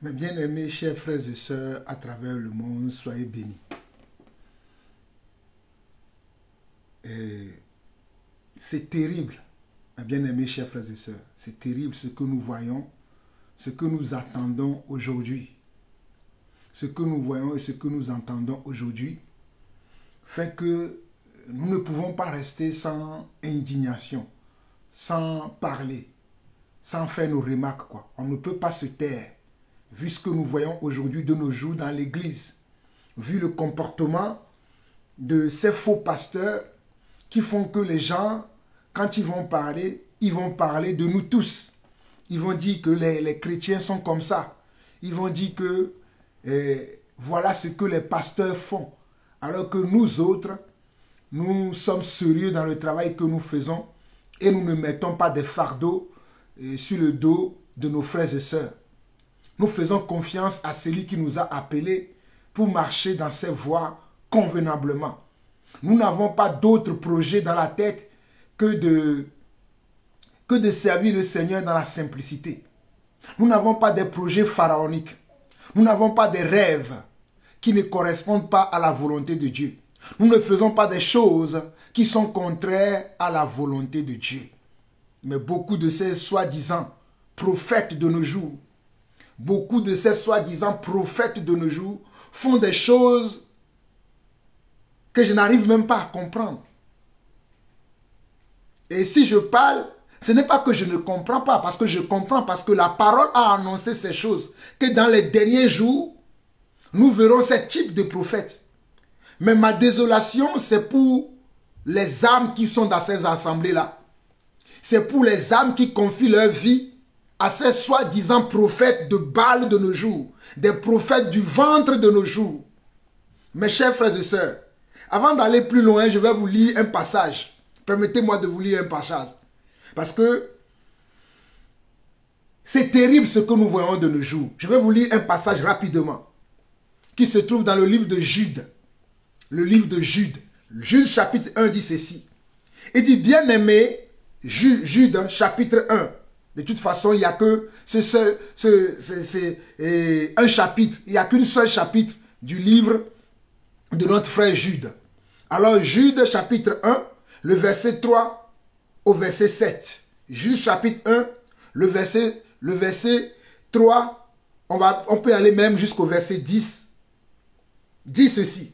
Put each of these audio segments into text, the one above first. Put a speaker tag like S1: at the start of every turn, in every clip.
S1: Mes bien-aimés, chers frères et sœurs à travers le monde, soyez bénis. C'est terrible, mes bien-aimés, chers frères et sœurs, c'est terrible ce que nous voyons, ce que nous attendons aujourd'hui. Ce que nous voyons et ce que nous entendons aujourd'hui fait que nous ne pouvons pas rester sans indignation, sans parler, sans faire nos remarques, quoi. On ne peut pas se taire. Vu ce que nous voyons aujourd'hui de nos jours dans l'église, vu le comportement de ces faux pasteurs qui font que les gens, quand ils vont parler de nous tous. Ils vont dire que les chrétiens sont comme ça. Ils vont dire que voilà ce que les pasteurs font. Alors que nous autres, nous sommes sérieux dans le travail que nous faisons et nous ne mettons pas des fardeaux sur le dos de nos frères et sœurs. Nous faisons confiance à celui qui nous a appelés pour marcher dans ses voies convenablement. Nous n'avons pas d'autre projet dans la tête que de servir le Seigneur dans la simplicité. Nous n'avons pas des projets pharaoniques. Nous n'avons pas des rêves qui ne correspondent pas à la volonté de Dieu. Nous ne faisons pas des choses qui sont contraires à la volonté de Dieu. Mais beaucoup de ces soi-disant prophètes de nos jours, font des choses que je n'arrive même pas à comprendre. Et si je parle, ce n'est pas que je ne comprends pas, parce que je comprends, parce que la parole a annoncé ces choses, que dans les derniers jours, nous verrons ce type de prophètes. Mais ma désolation, c'est pour les âmes qui sont dans ces assemblées-là. C'est pour les âmes qui confient leur vie à ces soi-disant prophètes de Baal de nos jours, des prophètes du ventre de nos jours. Mes chers frères et sœurs, avant d'aller plus loin, je vais vous lire un passage. Permettez-moi de vous lire un passage. Parce que c'est terrible ce que nous voyons de nos jours. Je vais vous lire un passage rapidement qui se trouve dans le livre de Jude. Le livre de Jude. Jude chapitre 1 dit ceci. Il dit, bien-aimé, Jude chapitre 1. De toute façon, il n'y a que un chapitre. Il n'y a qu'une seule chapitre du livre de notre frère Jude. Alors Jude chapitre 1, le verset 3 au verset 7. Jude chapitre 1, le verset 3, on peut aller même jusqu'au verset 10. Dit ceci.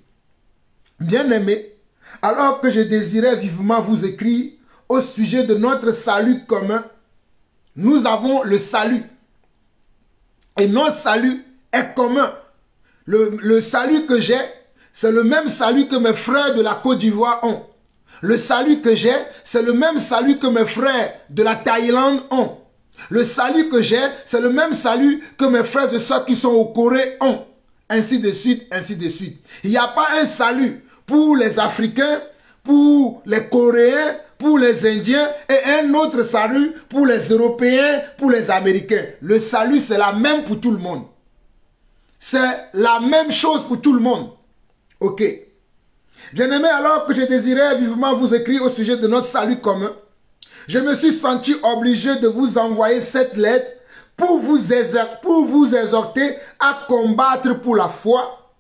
S1: Bien-aimés, alors que je désirais vivement vous écrire au sujet de notre salut commun, nous avons le salut. Et notre salut est commun. Le salut que j'ai, c'est le même salut que mes frères de la Côte d'Ivoire ont. Le salut que j'ai, c'est le même salut que mes frères de la Thaïlande ont. Le salut que j'ai, c'est le même salut que mes frères et sœurs qui sont au Corée ont. Ainsi de suite, ainsi de suite. Il n'y a pas un salut pour les Africains, pour les Coréens, pour les Indiens et un autre salut pour les Européens, pour les Américains. Le salut, c'est la même pour tout le monde. C'est la même chose pour tout le monde. Ok. Bien-aimé, alors que je désirais vivement vous écrire au sujet de notre salut commun, je me suis senti obligé de vous envoyer cette lettre pour vous exhorter à combattre pour la foi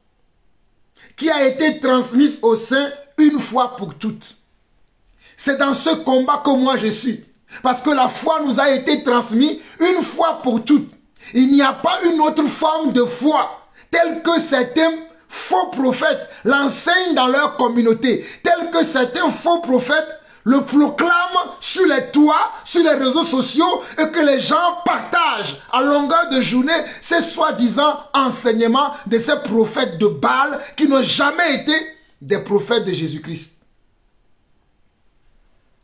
S1: qui a été transmise aux saints une fois pour toutes. C'est dans ce combat que moi je suis. Parce que la foi nous a été transmise une fois pour toutes. Il n'y a pas une autre forme de foi telle que certains faux prophètes l'enseignent dans leur communauté, telle que certains faux prophètes le proclament sur les toits, sur les réseaux sociaux et que les gens partagent à longueur de journée ces soi-disant enseignements de ces prophètes de Baal qui n'ont jamais été des prophètes de Jésus-Christ.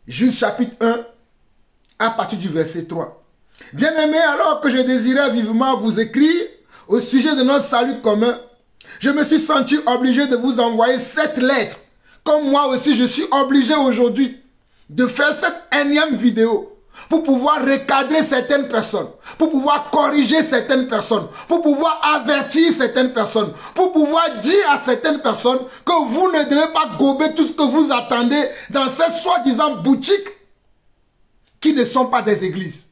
S1: Jude chapitre 1, à partir du verset 3. Bien-aimés, alors que je désirais vivement vous écrire au sujet de notre salut commun, je me suis senti obligé de vous envoyer cette lettre. Comme moi aussi, je suis obligé aujourd'hui de faire cette énième vidéo pour pouvoir recadrer certaines personnes, pour pouvoir corriger certaines personnes, pour pouvoir avertir certaines personnes, pour pouvoir dire à certaines personnes que vous ne devez pas gober tout ce que vous attendez dans ces soi-disant boutiques qui ne sont pas des églises.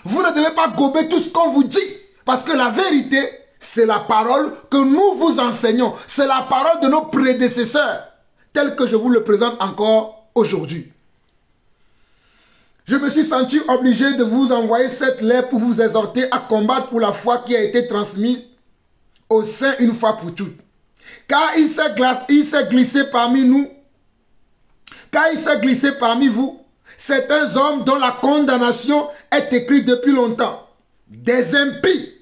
S1: Vous ne devez pas gober tout ce qu'on vous dit Parce que la vérité, c'est la parole que nous vous enseignons. C'est la parole de nos prédécesseurs, telle que je vous le présente encore aujourd'hui. Je me suis senti obligé de vous envoyer cette lettre pour vous exhorter à combattre pour la foi qui a été transmise au sein une fois pour toutes. Car il s'est glissé parmi nous, car il s'est glissé parmi vous, certains hommes dont la condamnation est écrite depuis longtemps, des impies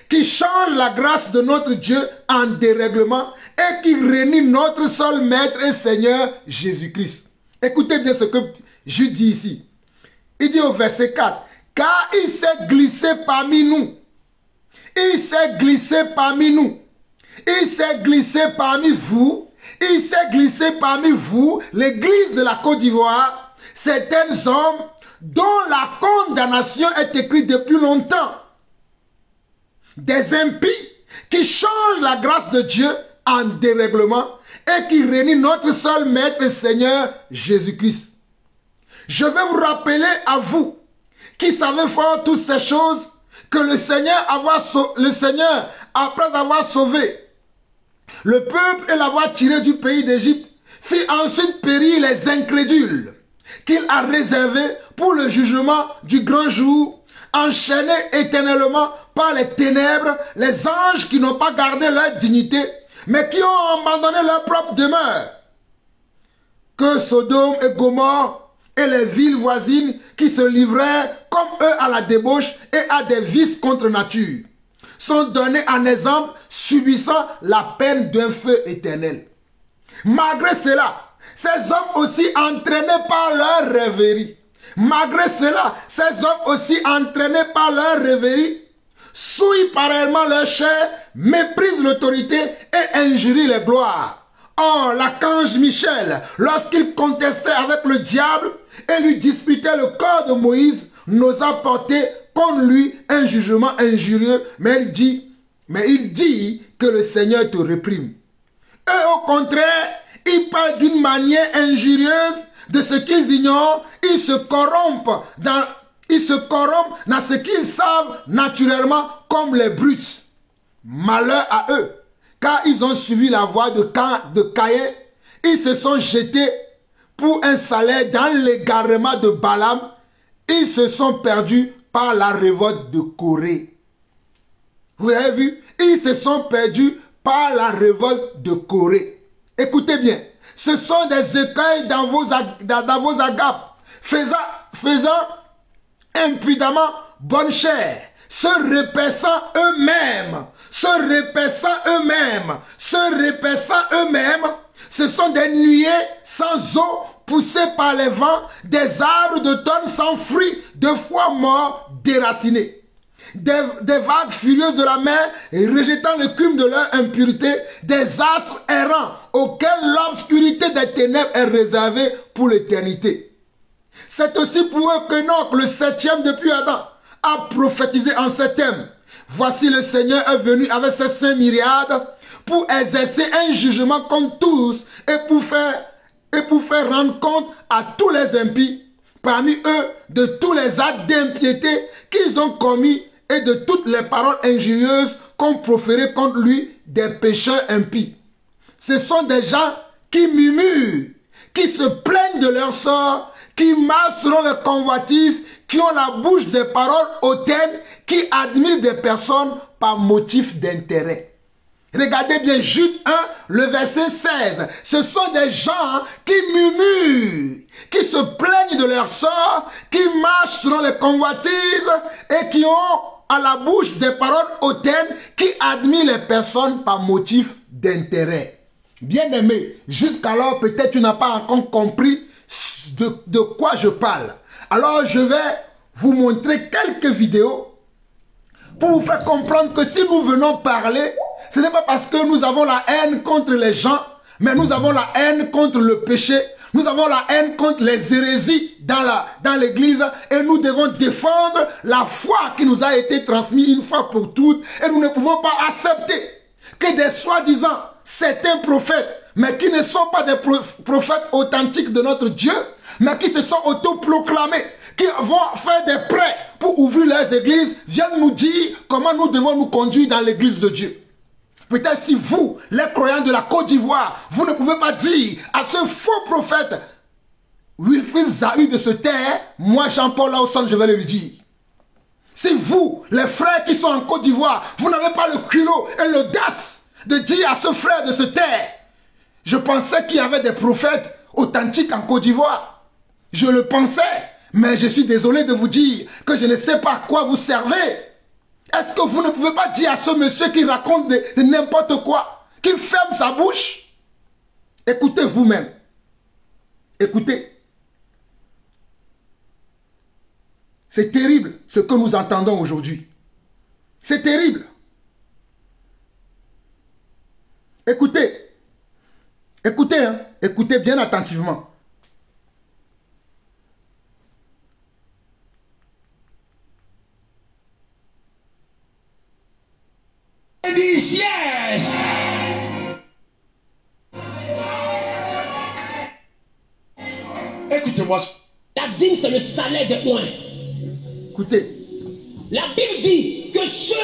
S1: qui changent la grâce de notre Dieu en dérèglement et qui renient notre seul Maître et Seigneur Jésus-Christ. Écoutez bien ce que Jude dit ici. Il dit au verset 4, car il s'est glissé parmi nous. Il s'est glissé parmi nous. Il s'est glissé parmi vous. Il s'est glissé parmi vous, l'église de la Côte d'Ivoire, certains hommes dont la condamnation est écrite depuis longtemps. Des impies qui changent la grâce de Dieu en dérèglement et qui renient notre seul Maître et Seigneur Jésus-Christ. Je vais vous rappeler à vous qui savez faire toutes ces choses que le Seigneur, après avoir sauvé le peuple et l'avoir tiré du pays d'Égypte, fit ensuite périr les incrédules qu'il a réservés pour le jugement du grand jour, enchaînés éternellement par les ténèbres, les anges qui n'ont pas gardé leur dignité, mais qui ont abandonné leur propre demeure. Que Sodome et Gomorrhe et les villes voisines qui se livraient comme eux à la débauche et à des vices contre nature sont donnés en exemple, subissant la peine d'un feu éternel. Malgré cela, ces hommes aussi entraînés par leur rêverie, malgré cela, ces hommes aussi entraînés par leur rêverie, souillent pareillement leur chair, méprisent l'autorité et injurient les gloires. Or, l'archange Michel, lorsqu'il contestait avec le diable et lui disputait le corps de Moïse, n'osa porter contre lui un jugement injurieux, mais il dit que le Seigneur te réprime. Eux, au contraire, ils parlent d'une manière injurieuse de ce qu'ils ignorent, ils se corrompent dans ce qu'ils savent naturellement comme les brutes. Malheur à eux, car ils ont suivi la voie de Caïn, ils se sont jetés pour un salaire dans l'égarement de Balaam, ils se sont perdus par la révolte de Corée. Vous avez vu? Ils se sont perdus par la révolte de Corée. Écoutez bien, ce sont des écueils dans vos agapes, faisant impudemment bonne chair, se repaissant eux-mêmes, ce sont des nuées sans eau, poussés par les vents, des arbres d'automne sans fruits, de foie morts déracinés. Des vagues furieuses de la mer, rejetant l'écume de leur impureté, des astres errants, auxquels l'obscurité des ténèbres est réservée pour l'éternité. C'est aussi pour eux que Enoch, le septième depuis Adam, a prophétisé en ces termes. Voici le Seigneur est venu avec ses 5 myriades pour exercer un jugement contre tous et pour faire rendre compte à tous les impies, parmi eux de tous les actes d'impiété qu'ils ont commis et de toutes les paroles injurieuses qu'ont proférées contre lui des pécheurs impies. Ce sont des gens qui murmurent, qui se plaignent de leur sort, qui marchent selon les convoitises, qui ont la bouche des paroles hautaines, qui admirent des personnes par motif d'intérêt. Regardez bien Jude 1, le verset 16. Ce sont des gens qui murmurent, qui se plaignent de leur sort, qui marchent selon les convoitises et qui ont à la bouche des paroles hautaines, qui admirent les personnes par motif d'intérêt. Bien-aimé, jusqu'alors peut-être tu n'as pas encore compris de quoi je parle. Alors je vais vous montrer quelques vidéos pour vous faire comprendre que si nous venons parler, ce n'est pas parce que nous avons la haine contre les gens, mais nous avons la haine contre le péché, nous avons la haine contre les hérésies dans l'église et nous devons défendre la foi qui nous a été transmise une fois pour toutes et nous ne pouvons pas accepter que des soi-disant certains prophètes, mais qui ne sont pas des prophètes authentiques de notre Dieu, mais qui se sont autoproclamés, qui vont faire des prêts pour ouvrir leurs églises, viennent nous dire comment nous devons nous conduire dans l'église de Dieu. Peut-être si vous, les croyants de la Côte d'Ivoire, vous ne pouvez pas dire à ce faux prophète Wilfried Zahu de se taire, moi Jean-Paul Lawson, je vais le lui dire. Si vous, les frères qui sont en Côte d'Ivoire, vous n'avez pas le culot et l'audace de dire à ce frère de se taire, je pensais qu'il y avait des prophètes authentiques en Côte d'Ivoire. Je le pensais, mais je suis désolé de vous dire que je ne sais pas à quoi vous servez. Est-ce que vous ne pouvez pas dire à ce monsieur qui raconte de n'importe quoi, qu'il ferme sa bouche? Écoutez vous-même. Écoutez. C'est terrible ce que nous entendons aujourd'hui. C'est terrible. Écoutez. Écoutez, hein. Écoutez bien attentivement.
S2: Du siège. Écoutez-moi.
S3: La dîme, c'est le salaire des oins.
S1: Écoutez.
S3: La Bible dit que ceux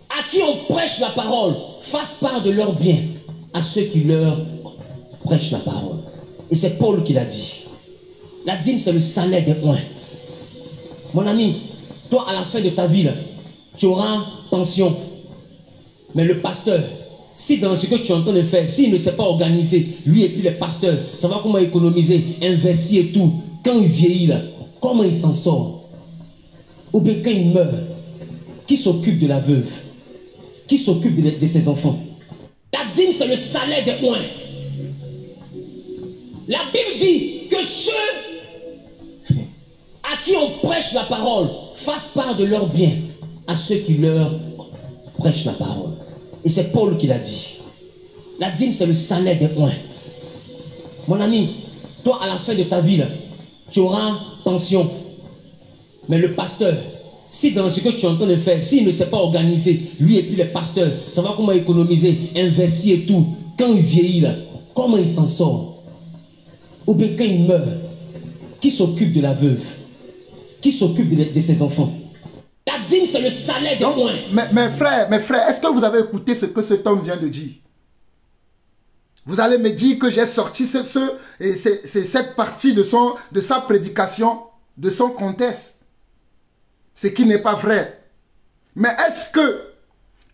S3: à qui on prêche la parole fassent part de leur bien à ceux qui leur prêchent la parole. Et c'est Paul qui l'a dit. La dîme, c'est le salaire des oins. Mon ami, toi, à la fin de ta vie, là, tu auras pension. Mais le pasteur, si dans ce que tu es en train de faire, s'il ne s'est pas organisé, lui et puis les pasteurs, savoir comment économiser, investir et tout, quand il vieillit là, comment il s'en sort? Ou bien quand il meurt, qui s'occupe de la veuve? Qui s'occupe de ses enfants? La dîme, c'est le salaire des oins. La Bible dit que ceux à qui on prêche la parole fassent part de leur bien à ceux qui leur prêchent la parole. Et c'est Paul qui l'a dit. La dîme, c'est le salaire des oins. Mon ami, toi, à la fin de ta vie, là, tu auras pension. Mais le pasteur, si dans ce que tu es en train de faire, s'il ne s'est pas organisé, lui et puis les pasteurs, savoir comment économiser, investir et tout, quand il vieillit, là, comment il s'en sort? Ou bien quand il meurt, qui s'occupe de la veuve? Qui s'occupe de ses enfants? La dîme, c'est le salaire des oins.
S1: Mes frères, est-ce que vous avez écouté ce que cet homme vient de dire? Vous allez me dire que j'ai sorti cette partie de sa prédication, de son contexte. Ce qui n'est pas vrai. Mais est-ce que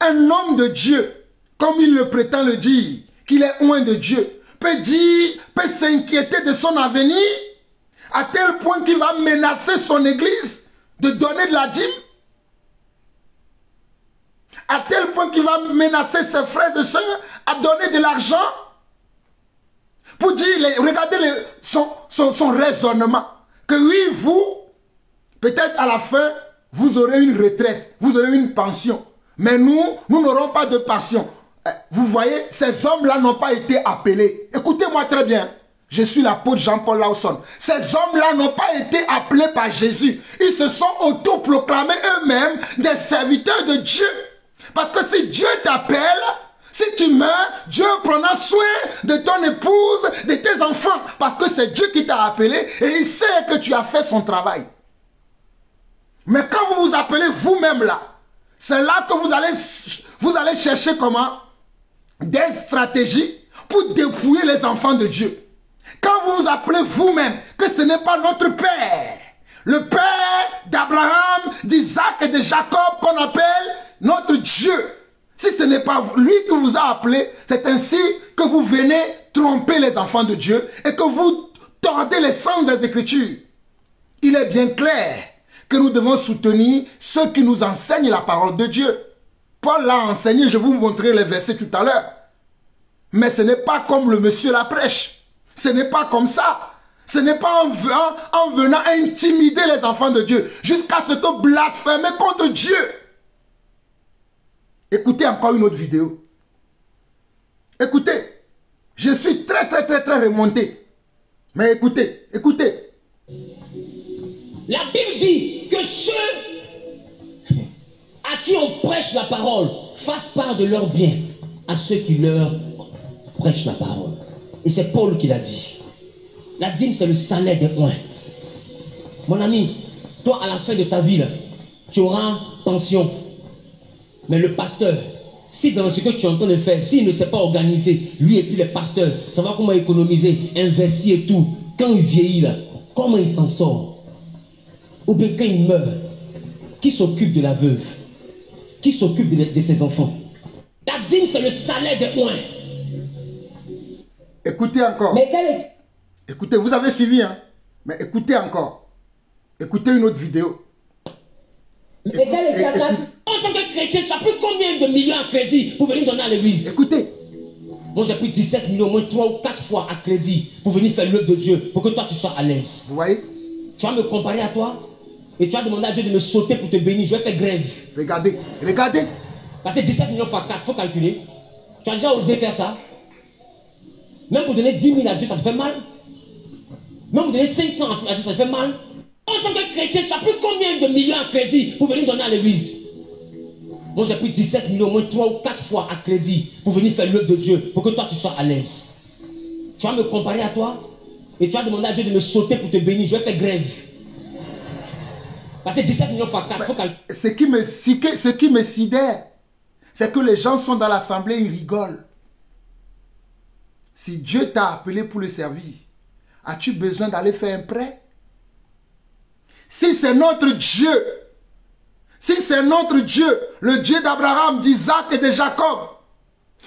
S1: un homme de Dieu, comme il le prétend le dire, qu'il est loin de Dieu, peut s'inquiéter de son avenir à tel point qu'il va menacer son église de donner de la dîme? À tel point qu'il va menacer ses frères et sœurs à donner de l'argent? Pour dire, regardez son raisonnement. Que oui, vous, peut-être à la fin, vous aurez une retraite, vous aurez une pension. Mais nous n'aurons pas de pension. Vous voyez, ces hommes-là n'ont pas été appelés. Écoutez-moi très bien. Je suis l'apôtre Jean-Paul Lawson. Ces hommes-là n'ont pas été appelés par Jésus. Ils se sont autoproclamés eux-mêmes des serviteurs de Dieu. Parce que si Dieu t'appelle, si tu meurs, Dieu prendra soin de ton épouse, de tes enfants. Parce que c'est Dieu qui t'a appelé et il sait que tu as fait son travail. Mais quand vous vous appelez vous-même là, c'est là que vous allez chercher comment? Des stratégies pour dépouiller les enfants de Dieu. Quand vous vous appelez vous-même que ce n'est pas notre Père, le Père d'Abraham, d'Isaac et de Jacob qu'on appelle notre Dieu. Si ce n'est pas lui qui vous a appelé, c'est ainsi que vous venez tromper les enfants de Dieu et que vous tordez les sens des Écritures. Il est bien clair que nous devons soutenir ceux qui nous enseignent la parole de Dieu. Paul l'a enseigné, je vous montrerai les versets tout à l'heure. Mais ce n'est pas comme le monsieur la prêche. Ce n'est pas comme ça. Ce n'est pas en venant intimider les enfants de Dieu jusqu'à ce que blasphémer contre Dieu. Écoutez encore une autre vidéo. Écoutez. Je suis très remonté. Mais écoutez, écoutez.
S3: La Bible dit que ceux à qui on prêche la parole fassent part de leur bien à ceux qui leur prêche la parole. Et c'est Paul qui l'a dit. La dîme, c'est le salaire des oins. Mon ami, toi, à la fin de ta vie, là, tu auras pension. Mais le pasteur, si dans ce que tu es en train de faire, s'il ne s'est pas organisé, lui et puis les pasteurs, savoir comment économiser, investir et tout, quand il vieillit, là, comment il s'en sort? Ou bien quand il meurt, qui s'occupe de la veuve? Qui s'occupe de ses enfants? La dîme, c'est le salaire des oins.
S1: Écoutez encore.
S3: Mais quel est...
S1: Écoutez, vous avez suivi, hein? Mais écoutez encore. Écoutez une autre vidéo.
S3: Mais quel est ta classe? En tant que chrétien, tu as pris combien de millions à crédit pour venir donner à l'église?
S1: Écoutez.
S3: Moi, j'ai pris 17 millions, au moins 3 ou 4 fois à crédit pour venir faire l'œuvre de Dieu, pour que toi, tu sois à l'aise.
S1: Vous voyez?
S3: Tu vas me comparer à toi et tu vas demander à Dieu de me sauter pour te bénir. Je vais faire grève.
S1: Regardez, regardez.
S3: Parce que 17 millions fois 4, il faut calculer. Tu as déjà osé faire ça? Même pour donner 10 000 à Dieu, ça te fait mal? Même pour donner 500 à Dieu, ça te fait mal? En tant que chrétien, tu as pris combien de millions à crédit pour venir donner à l'église? Moi, j'ai pris 17 millions, au moins 3 ou 4 fois à crédit pour venir faire l'œuvre de Dieu, pour que toi, tu sois à l'aise. Tu vas me comparer à toi et tu vas demander à Dieu de me sauter pour te bénir. Je vais faire grève. Parce que 17 millions fois 4, il faut calculer.
S1: Ce qui me sidère, c'est que les gens sont dans l'assemblée, ils rigolent. Si Dieu t'a appelé pour le servir, as-tu besoin d'aller faire un prêt? Si c'est notre Dieu, si c'est notre Dieu, le Dieu d'Abraham, d'Isaac et de Jacob,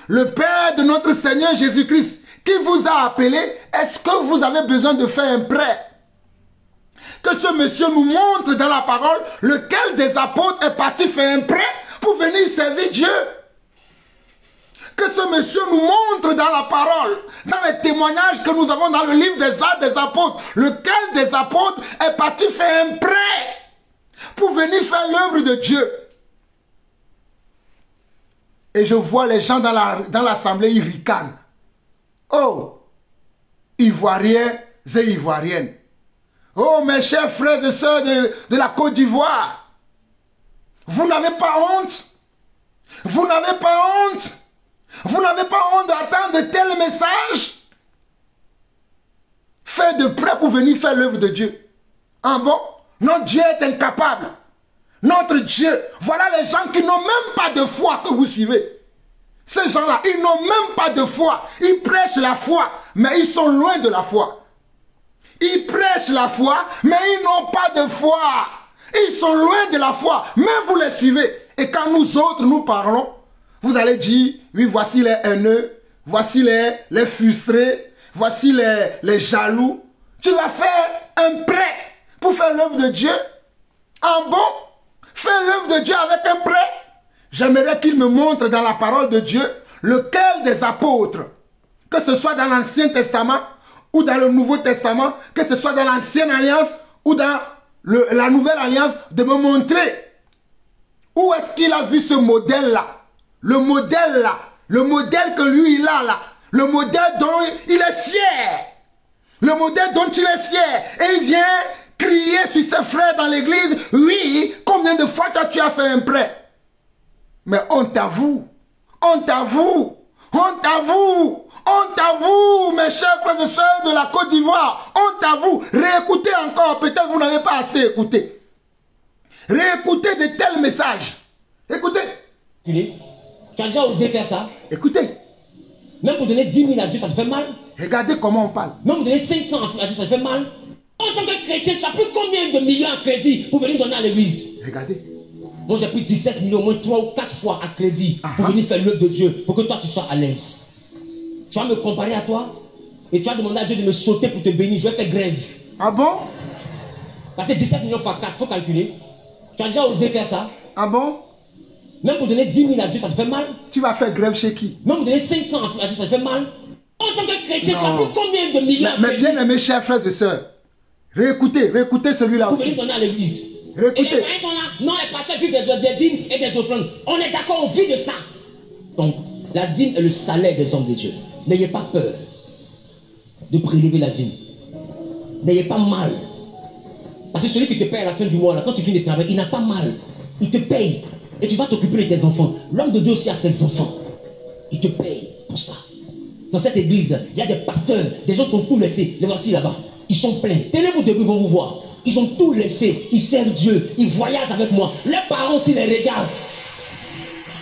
S1: le Père de notre Seigneur Jésus-Christ, qui vous a appelé, est-ce que vous avez besoin de faire un prêt? Que ce monsieur nous montre dans la parole lequel des apôtres est parti faire un prêt pour venir servir Dieu. Que ce monsieur nous montre dans la parole, dans les témoignages que nous avons dans le livre des Actes des Apôtres, lequel des apôtres est parti faire un prêt pour venir faire l'œuvre de Dieu. Et je vois les gens dans l'assemblée, ils ricanent. Oh, Ivoiriens et Ivoiriennes. Oh, mes chers frères et sœurs de la Côte d'Ivoire. Vous n'avez pas honte? Vous n'avez pas honte? Vous n'avez pas honte d'attendre de tels messages? Faire de prêt pour venir faire l'œuvre de Dieu. Ah bon? Notre Dieu est incapable. Notre Dieu, voilà les gens qui n'ont même pas de foi que vous suivez. Ces gens-là, ils n'ont même pas de foi. Ils prêchent la foi, mais ils sont loin de la foi. Ils prêchent la foi, mais ils n'ont pas de foi. Ils sont loin de la foi, mais vous les suivez. Et quand nous autres, nous parlons, vous allez dire, oui, voici les haineux, voici les frustrés, voici les jaloux. Tu vas faire un prêt pour faire l'œuvre de Dieu? Ah bon? Faire l'œuvre de Dieu avec un prêt? J'aimerais qu'il me montre dans la parole de Dieu lequel des apôtres, que ce soit dans l'Ancien Testament ou dans le Nouveau Testament, que ce soit dans l'Ancienne Alliance ou dans la Nouvelle Alliance, de me montrer où est-ce qu'il a vu ce modèle-là. Le modèle là, le modèle que lui il a là, le modèle dont il est fier, le modèle dont il est fier, et il vient crier sur ses frères dans l'église, oui, combien de fois toi tu as fait un prêt? Mais honte à vous, honte à vous, honte à vous, honte à vous, mes chers frères et sœurs de la Côte d'Ivoire, honte à vous, réécoutez encore, peut-être vous n'avez pas assez écouté, réécoutez de tels messages, écoutez.
S3: Tu as déjà osé faire ça?
S1: Écoutez.
S3: Même pour donner 10 000 à Dieu, ça te fait mal?
S1: Regardez comment on parle.
S3: Même pour donner 500 à Dieu, ça te fait mal? En tant que chrétien, tu as pris combien de millions à crédit pour venir donner à l'église?
S1: Regardez.
S3: Moi, j'ai pris 17 millions, au moins 3 ou 4 fois à crédit pour venir faire l'œuvre de Dieu, pour que toi, tu sois à l'aise. Tu vas me comparer à toi et tu vas demander à Dieu de me sauter pour te bénir. Je vais faire grève.
S1: Ah bon?
S3: Parce que 17 millions fois 4, il faut calculer. Tu as déjà osé faire ça?
S1: Ah bon?
S3: Même pour donner 10 000 à Dieu, ça te fait mal?
S1: Tu vas faire grève chez qui?
S3: Même pour donner 500 à Dieu, ça te fait mal? En tant que chrétien, tu as pris combien de millions?
S1: Mais bien aimés chers frères et sœurs, réécoutez celui-là aussi.
S3: Pour venir donner à l'église.
S1: Réécoutez.
S3: Et les moyens sont là. Non, les pasteurs vivent des dîmes et des offrandes. On est d'accord, on vit de ça. Donc, la dîme est le salaire des hommes de Dieu. N'ayez pas peur de prélever la dîme. N'ayez pas mal. Parce que celui qui te paye à la fin du mois, là, quand tu finis de travailler, il n'a pas mal. Il te paye. Et tu vas t'occuper de tes enfants. L'homme de Dieu aussi a ses enfants. Il te paye pour ça. Dans cette église, il y a des pasteurs, des gens qui ont tout laissé. Les voici là-bas. Ils sont pleins. Tenez-vous debout, ils vont vous voir. Ils ont tout laissé. Ils servent Dieu. Ils voyagent avec moi. Leurs parents aussi les regardent.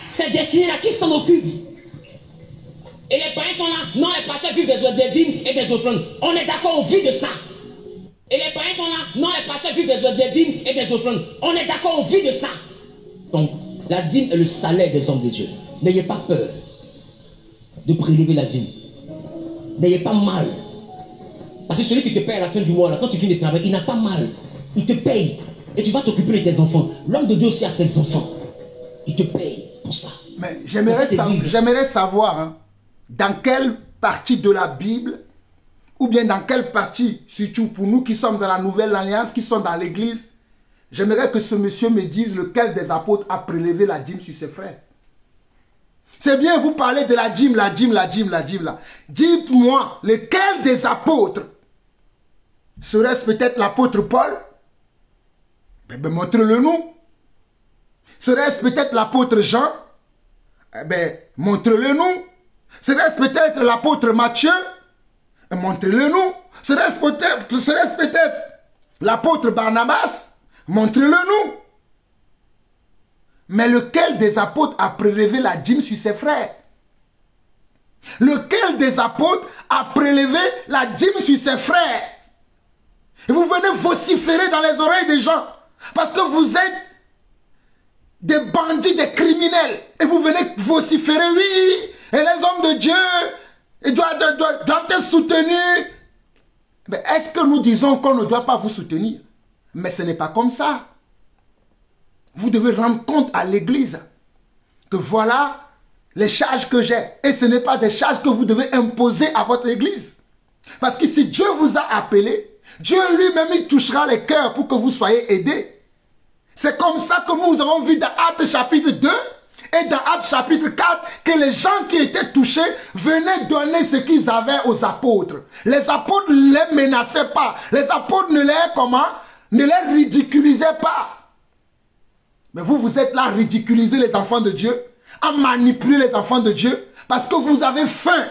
S3: C'est destiné à qui s'en occupe. Et les parents sont là. Non, les pasteurs vivent des dîmes et des offrandes. On est d'accord, on vit de ça. Et les parents sont là. Non, les pasteurs vivent des dîmes et des offrandes. On est d'accord, on vit de ça. Donc, la dîme est le salaire des hommes de Dieu. N'ayez pas peur de prélever la dîme. N'ayez pas mal. Parce que celui qui te paye à la fin du mois, là, quand tu finis de travailler, il n'a pas mal. Il te paye. Et tu vas t'occuper de tes enfants. L'homme de Dieu aussi a ses enfants. Il te paye pour ça.
S1: Mais j'aimerais savoir, hein, dans quelle partie de la Bible, ou bien dans quelle partie, surtout pour nous qui sommes dans la Nouvelle Alliance, qui sont dans l'église, j'aimerais que ce monsieur me dise lequel des apôtres a prélevé la dîme sur ses frères. C'est bien, vous parlez de la dîme, la dîme, la dîme, la dîme, là. Dites-moi, lequel des apôtres, serait-ce peut-être l'apôtre Paul? Eh bien, montre-le nous. Serait-ce peut-être l'apôtre Jean? Eh bien, montre-le nous. Serait-ce peut-être l'apôtre Matthieu? Montrez-le nous. Serait-ce peut-être l'apôtre Barnabas? Montrez-le nous. Mais lequel des apôtres a prélevé la dîme sur ses frères? Lequel des apôtres a prélevé la dîme sur ses frères? Et vous venez vociférer dans les oreilles des gens parce que vous êtes des bandits, des criminels. Et vous venez vociférer, oui, et les hommes de Dieu ils doivent être soutenus. Mais est-ce que nous disons qu'on ne doit pas vous soutenir? Mais ce n'est pas comme ça. Vous devez rendre compte à l'église que voilà les charges que j'ai. Et ce n'est pas des charges que vous devez imposer à votre église. Parce que si Dieu vous a appelé, Dieu lui-même il touchera les cœurs pour que vous soyez aidés. C'est comme ça que nous avons vu dans Actes chapitre 2 et dans Actes chapitre 4 que les gens qui étaient touchés venaient donner ce qu'ils avaient aux apôtres. Les apôtres ne les menaçaient pas. Les apôtres ne les ridiculisaient pas. Mais vous, vous êtes là à ridiculiser les enfants de Dieu, à manipuler les enfants de Dieu, parce que vous avez faim.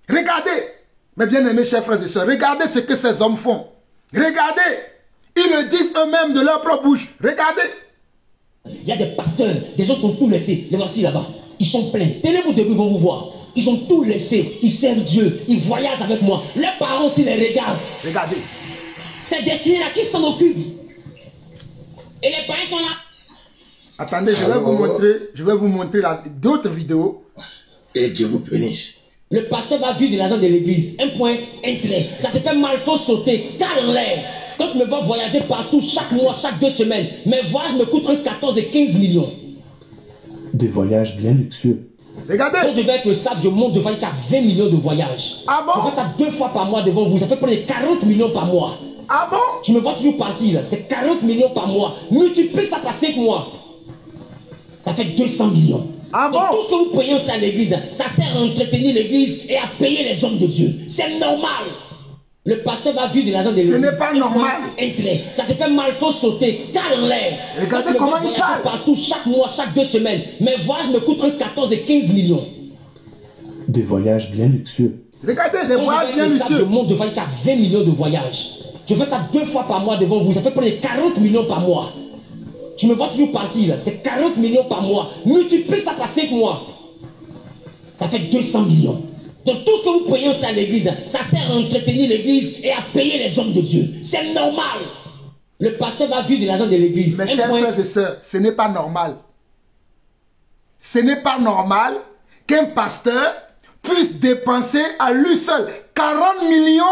S1: Regardez, mes bien-aimés chers frères et sœurs, regardez ce que ces hommes font. Regardez, ils le disent eux-mêmes de leur propre bouche. Regardez.
S3: Il y a des pasteurs, des gens qui ont tout laissé. Les voici là-bas. Ils sont pleins. Tenez-vous debout, ils vont vous voir. Ils ont tout laissé. Ils servent Dieu. Ils voyagent avec moi. Leurs parents aussi les regardent.
S1: Regardez.
S3: C'est destiné à qui s'en occupe. Et les parents sont là.
S1: Attendez, je vais vous montrer d'autres vidéos.
S2: Et Dieu vous bénisse.
S3: Le pasteur va vivre de l'argent de l'église. Un point, un trait. Ça te fait mal, il faut sauter. Car en l'air. Quand tu me vois voyager partout, chaque mois, chaque 2 semaines, mes voyages me coûtent entre 14 et 15 millions.
S4: Des voyages bien luxueux.
S1: Regardez.
S3: Quand je vais avec le SAP, je monte devant jusqu'à 20 millions de voyages.
S1: Ah bon?
S3: Je fais ça 2 fois par mois devant vous. Ça fait près de 40 millions par mois.
S1: Ah bon?
S3: Tu me vois toujours partir là. C'est 40 millions par mois. Multiplie ça par 5 mois. Ça fait 200 millions.
S1: Ah bon?
S3: Donc, tout ce que vous payez aussi à l'église, ça sert à entretenir l'église et à payer les hommes de Dieu. C'est normal. Le pasteur va vivre de l'argent de l'église.
S1: Ce n'est pas normal.
S3: Ça te fait mal, il faut sauter. Car en l'air.
S1: Regardez comment il parle.
S3: Partout, chaque mois, chaque 2 semaines. Mes voyages me coûtent entre 14 et 15 millions.
S4: Des voyages bien luxueux.
S1: Regardez, des voyages bien
S3: Je
S1: luxueux.
S3: monte devant jusqu'à 20 millions de voyages. Je fais ça 2 fois par mois devant vous. Ça fait près de 40 millions par mois. Tu me vois toujours partir là. C'est 40 millions par mois. Multiplie ça par 5 mois. Ça fait 200 millions. Donc tout ce que vous payez aussi à l'église, ça sert à entretenir l'église et à payer les hommes de Dieu. C'est normal. Le pasteur va vivre de l'argent de l'église.
S1: Mes chers frères et sœurs, ce n'est pas normal. Ce n'est pas normal qu'un pasteur puisse dépenser à lui seul 40 millions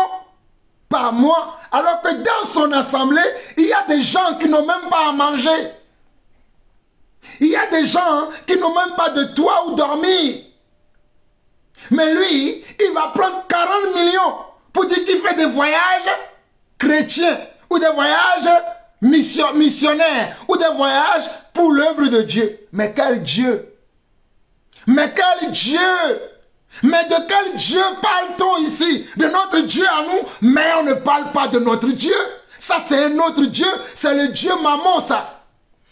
S1: par mois, alors que dans son assemblée, il y a des gens qui n'ont même pas à manger. Il y a des gens qui n'ont même pas de toit où dormir. Mais lui, il va prendre 40 millions pour dire qu'il fait des voyages chrétiens ou des voyages missionnaires ou des voyages pour l'œuvre de Dieu. Mais quel Dieu? Mais quel Dieu? Mais de quel Dieu parle-t-on ici? De notre Dieu à nous, mais on ne parle pas de notre Dieu. Ça, c'est un autre Dieu. C'est le Dieu Mammon, ça.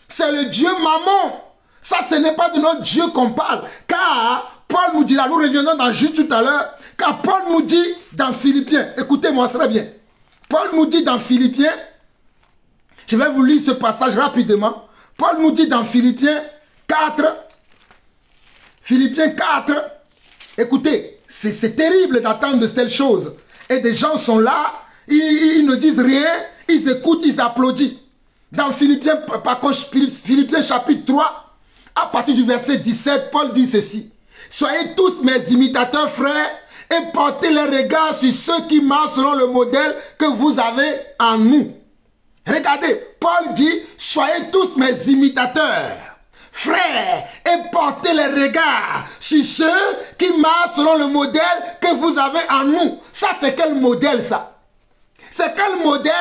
S1: C'est le Dieu Mammon. Ça, ce n'est pas de notre Dieu qu'on parle. Car Paul nous dit là, nous reviendrons dans Jude tout à l'heure, car Paul nous dit dans Philippiens, écoutez-moi très bien, Paul nous dit dans Philippiens, je vais vous lire ce passage rapidement, Paul nous dit dans Philippiens 4, écoutez, c'est terrible d'attendre de telles choses, et des gens sont là, ils ne disent rien, ils écoutent, ils applaudissent. Dans Philippiens, par contre, Philippiens chapitre 3, à partir du verset 17, Paul dit ceci. Soyez tous mes imitateurs, frères, et portez les regards sur ceux qui marchent selon le modèle que vous avez en nous. Regardez, Paul dit, soyez tous mes imitateurs, frères, et portez les regards sur ceux qui marchent selon le modèle que vous avez en nous. Ça, c'est quel modèle, ça? C'est quel modèle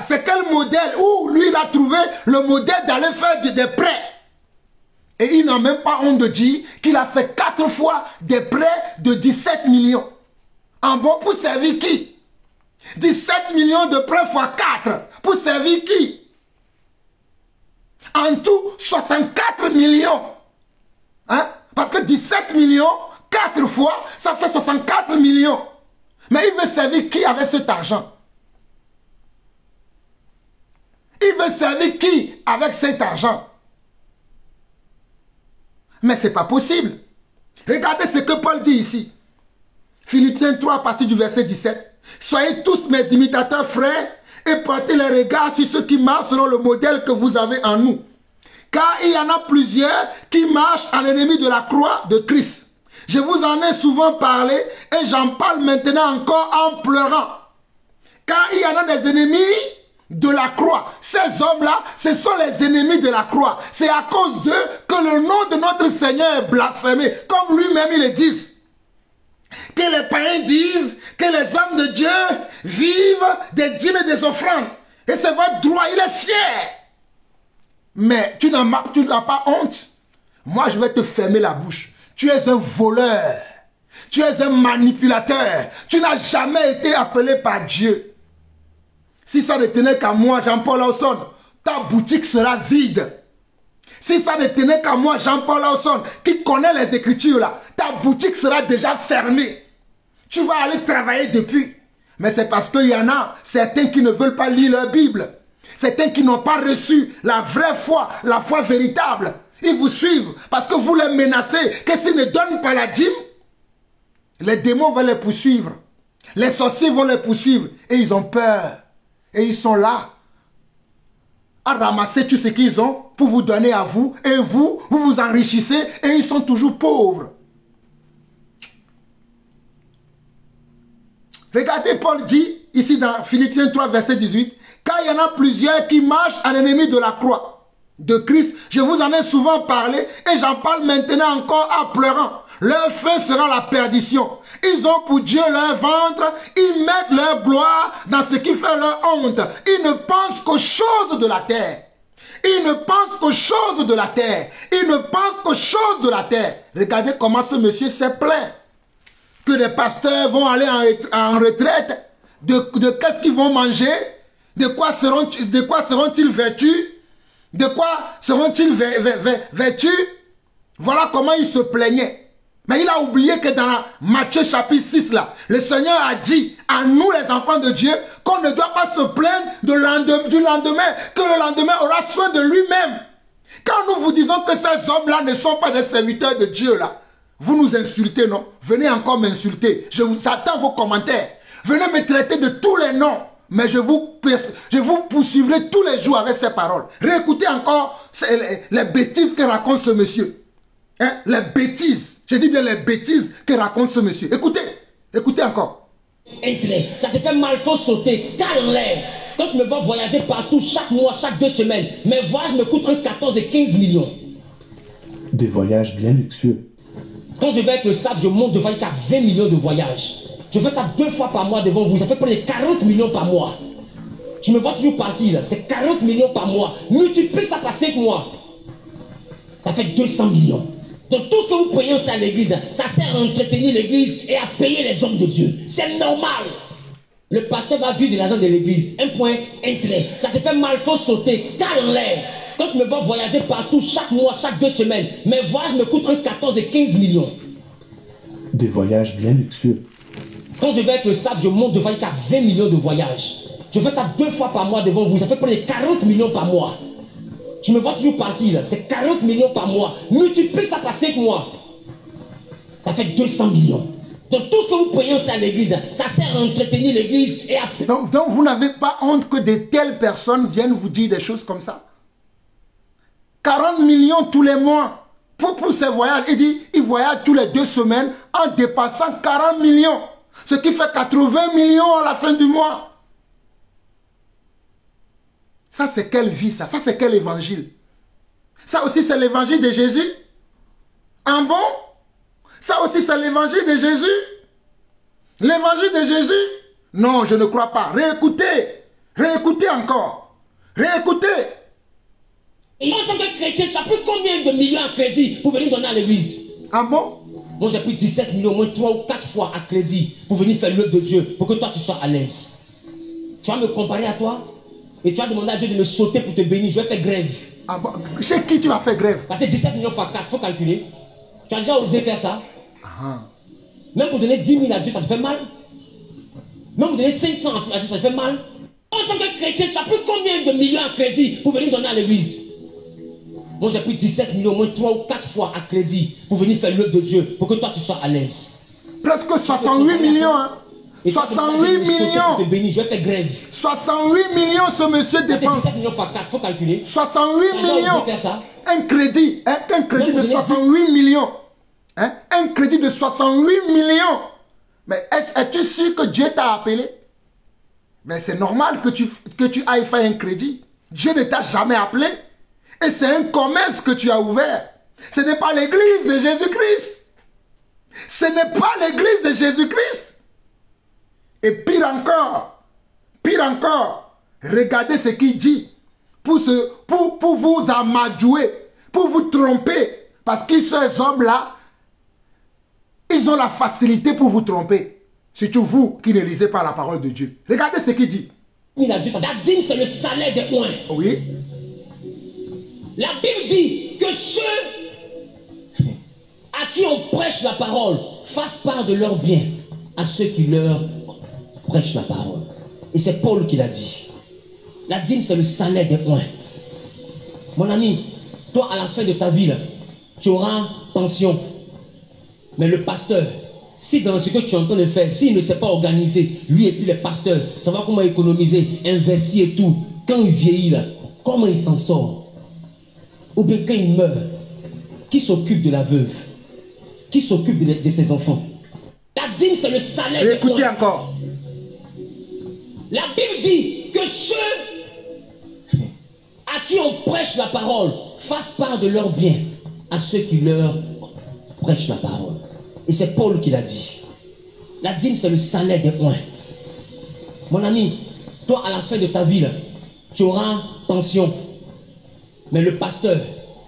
S1: c'est quel modèle où lui il a trouvé le modèle d'aller faire des prêts. Et il n'a même pas honte de dire qu'il a fait 4 fois des prêts de 17 millions. En bon, pour servir qui? 17 millions de prêts fois 4. Pour servir qui? En tout, 64 millions. Hein? Parce que 17 millions, 4 fois, ça fait 64 millions. Mais il veut servir qui avec cet argent? Il veut servir qui avec cet argent? Mais ce n'est pas possible. Regardez ce que Paul dit ici. Philippiens 3, à partir du verset 17. Soyez tous mes imitateurs, frères, et portez les regards sur ceux qui marchent selon le modèle que vous avez en nous. Car il y en a plusieurs qui marchent en ennemi de la croix de Christ. Je vous en ai souvent parlé et j'en parle maintenant encore en pleurant. Car il y en a des ennemis de la croix. Ces hommes-là, ce sont les ennemis de la croix. C'est à cause d'eux que le nom de notre Seigneur est blasphémé. Comme lui-même, il le dit. Que les païens disent que les hommes de Dieu vivent des dîmes et des offrandes. Et c'est votre droit, il est fier. Mais tu n'as pas honte. Moi, je vais te fermer la bouche. Tu es un voleur. Tu es un manipulateur. Tu n'as jamais été appelé par Dieu. Si ça ne tenait qu'à moi, Jean-Paul Lawson, ta boutique sera vide. Si ça ne tenait qu'à moi, Jean-Paul Lawson, qui connaît les Écritures là, ta boutique sera déjà fermée. Tu vas aller travailler depuis. Mais c'est parce qu'il y en a certains qui ne veulent pas lire leur Bible. Certains qui n'ont pas reçu la vraie foi, la foi véritable. Ils vous suivent parce que vous les menacez que s'ils ne donnent pas la dîme, les démons vont les poursuivre. Les sorciers vont les poursuivre et ils ont peur. Et ils sont là à ramasser tout ce qu'ils ont pour vous donner à vous. Et vous, vous vous enrichissez et ils sont toujours pauvres. Regardez, Paul dit ici dans Philippiens 3, verset 18, « Car il y en a plusieurs qui marchent à l'ennemi de la croix de Christ. Je vous en ai souvent parlé et j'en parle maintenant encore en pleurant. Leur fin sera la perdition. Ils ont pour Dieu leur ventre, ils mettent leur gloire dans ce qui fait leur honte. Ils ne pensent qu'aux choses de la terre. Ils ne pensent qu'aux choses de la terre. Ils ne pensent qu'aux choses de la terre. » Regardez comment ce monsieur s'est plaint. Que les pasteurs vont aller en retraite. De qu'est-ce qu'ils vont manger? De quoi seront-ils vêtus? De quoi seront-ils vêtus? Voilà comment il se plaignait. Mais il a oublié que dans Matthieu chapitre 6, là, le Seigneur a dit à nous les enfants de Dieu qu'on ne doit pas se plaindre du lendemain, que le lendemain aura soin de lui-même. Quand nous vous disons que ces hommes-là ne sont pas des serviteurs de Dieu, là, vous nous insultez, non? Venez encore m'insulter. Je vous attends vos commentaires. Venez me traiter de tous les noms. Mais je vous poursuivrai tous les jours avec ces paroles. Réécoutez encore les bêtises que raconte ce monsieur. Hein? Les bêtises. Je dis bien les bêtises que raconte ce monsieur. Écoutez. Écoutez encore.
S3: Ça te fait mal, faut sauter. Car en l'air. Quand tu me vois voyager partout, chaque mois, chaque 2 semaines, mes voyages me coûtent entre 14 et 15 millions.
S4: Des voyages bien luxueux.
S3: Quand je vais avec le SAP, je monte devant jusqu'à 20 millions de voyages. Je fais ça 2 fois par mois devant vous. Ça fait près de 40 millions par mois. Tu me vois toujours partir là. C'est 40 millions par mois. Multiplie ça par 5 mois. Ça fait 200 millions. Donc tout ce que vous payez aussi à l'église, ça sert à entretenir l'église et à payer les hommes de Dieu. C'est normal. Le pasteur va vivre de l'argent de l'église. Un point, un trait. Ça te fait mal, faut sauter. Car en l'air. Quand tu me vois voyager partout, chaque mois, chaque 2 semaines, mes voyages me coûtent entre 14 et 15 millions.
S4: Des voyages bien luxueux.
S3: Quand je vais avec le SAP, je monte devant qu'à 20 millions de voyages. Je fais ça 2 fois par mois devant vous. Ça fait près de 40 millions par mois. Tu me vois toujours partir là. C'est 40 millions par mois. Multiplie ça par 5 mois. Ça fait 200 millions. Donc tout ce que vous payez aussi à l'église, ça sert à entretenir l'église et à...
S1: Donc vous n'avez pas honte que de telles personnes viennent vous dire des choses comme ça? 40 millions tous les mois pour ces voyages. Il dit, il voyage tous les 2 semaines en dépassant 40 millions. Ce qui fait 80 millions à la fin du mois. Ça, c'est quelle vie, ça? Ça, c'est quel évangile? Ça aussi, c'est l'évangile de Jésus? Un bon? Ça aussi, c'est l'évangile de Jésus? L'évangile de Jésus? Non, je ne crois pas. Réécoutez. Réécoutez encore. Réécoutez.
S3: Et en tant que chrétien, tu as pris combien de millions à crédit pour venir donner à l'église?
S1: Ah bon?
S3: Moi, j'ai pris 17 millions, au moins 3 ou 4 fois à crédit pour venir faire l'œuvre de Dieu, pour que toi, tu sois à l'aise. Tu vas me comparer à toi? Et tu vas demander à Dieu de me sauter pour te bénir. Je vais faire grève.
S1: Ah bon? Chez qui tu vas faire grève?
S3: Parce que 17 millions fois 4, il faut calculer. Tu as déjà osé faire ça?
S1: Ah.
S3: Même pour donner 10 000 à Dieu, ça te fait mal. Même pour donner 500 à Dieu, ça te fait mal. En tant que chrétien, tu as pris combien de millions à crédit pour venir donner à l'église? Moi, j'ai pris 17 millions, au moins 3 ou 4 fois à crédit pour venir faire l'œuvre de Dieu, pour que toi, tu sois à l'aise.
S1: Presque 68 millions, hein? 68 millions.
S3: Te bénir, je vais faire grève.
S1: 68 millions, ce monsieur dépense.
S3: 17 millions fois 4, il faut calculer.
S1: 68 millions.
S3: Faire ça?
S1: Un crédit, hein? Un crédit de 68 millions. Hein? Un crédit de 68 millions. Mais es-tu sûr que Dieu t'a appelé? Mais c'est normal que tu ailles faire un crédit. Dieu ne t'a jamais appelé. Et c'est un commerce que tu as ouvert. Ce n'est pas l'église de Jésus-Christ. Ce n'est pas l'église de Jésus-Christ. Et pire encore, regardez ce qu'il dit pour vous amadouer, pour vous tromper. Parce que ces hommes-là, ils ont la facilité pour vous tromper. Surtout vous qui ne lisez pas la parole de Dieu. Regardez ce qu'il dit.
S3: La dîme, c'est le salaire des oins.
S1: Oui.
S3: La Bible dit que ceux à qui on prêche la parole fassent part de leur bien à ceux qui leur prêchent la parole. Et c'est Paul qui l'a dit. La dîme, c'est le salaire des oins. Mon ami, toi, à la fin de ta vie, là, tu auras pension. Mais le pasteur, si dans ce que tu es en train de faire, s'il ne s'est pas organisé, lui et puis les pasteurs, savoir comment économiser, investir et tout, quand il vieillit, là, comment il s'en sort? Ou bien quand il meurt, qui s'occupe de la veuve? Qui s'occupe de ses enfants? La dîme, c'est le salaire des oins.
S1: Écoutez encore.
S3: La Bible dit que ceux à qui on prêche la parole fassent part de leur bien à ceux qui leur prêchent la parole. Et c'est Paul qui l'a dit. La dîme, c'est le salaire des oins. Mon ami, toi, à la fin de ta vie, là, tu auras pension. Mais le pasteur,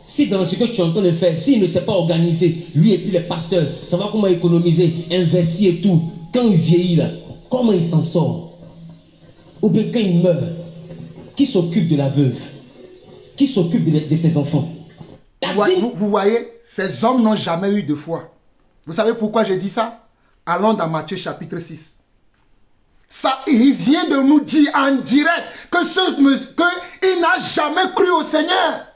S3: si dans ce que tu es en train de faire, s'il ne s'est pas organisé, lui et puis les pasteurs, savoir comment économiser, investir et tout, quand il vieillit, là, comment il s'en sort? Ou bien quand il meurt, qui s'occupe de la veuve? Qui s'occupe de ses enfants?
S1: Vous voyez, ces hommes n'ont jamais eu de foi. Vous savez pourquoi j'ai dit ça? Allons dans Matthieu chapitre 6. Ça, il vient de nous dire en direct qu'il n'a jamais cru au Seigneur.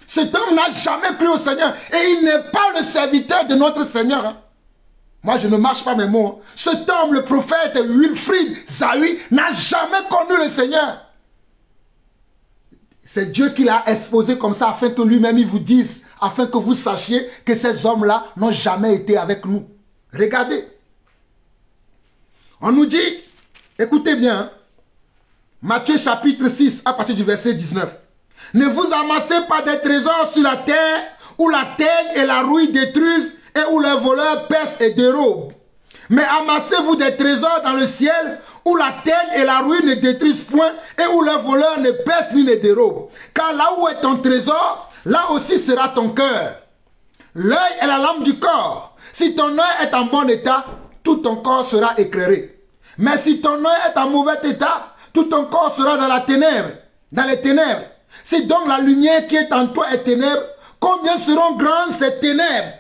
S1: Cet homme n'a jamais cru au Seigneur. Et il n'est pas le serviteur de notre Seigneur. Hein. Moi, je ne marche pas mes mots. Hein. Cet homme, le prophète Wilfrid Zahui, n'a jamais connu le Seigneur. C'est Dieu qui l'a exposé comme ça afin que lui-même il vous dise, afin que vous sachiez que ces hommes-là n'ont jamais été avec nous. Regardez. On nous dit, écoutez bien, hein, Matthieu chapitre 6 à partir du verset 19. Ne vous amassez pas des trésors sur la terre où la terre et la rouille détruisent et où les voleurs percent et dérobent. Mais amassez-vous des trésors dans le ciel où la terre et la rouille ne détruisent point et où les voleurs ne percent ni ne dérobent. Car là où est ton trésor, là aussi sera ton cœur. L'œil est la lampe du corps. Si ton œil est en bon état, tout ton corps sera éclairé. Mais si ton œil est en mauvais état, tout ton corps sera dans la ténèbre, dans les ténèbres. Si donc la lumière qui est en toi est ténèbre, combien seront grandes ces ténèbres?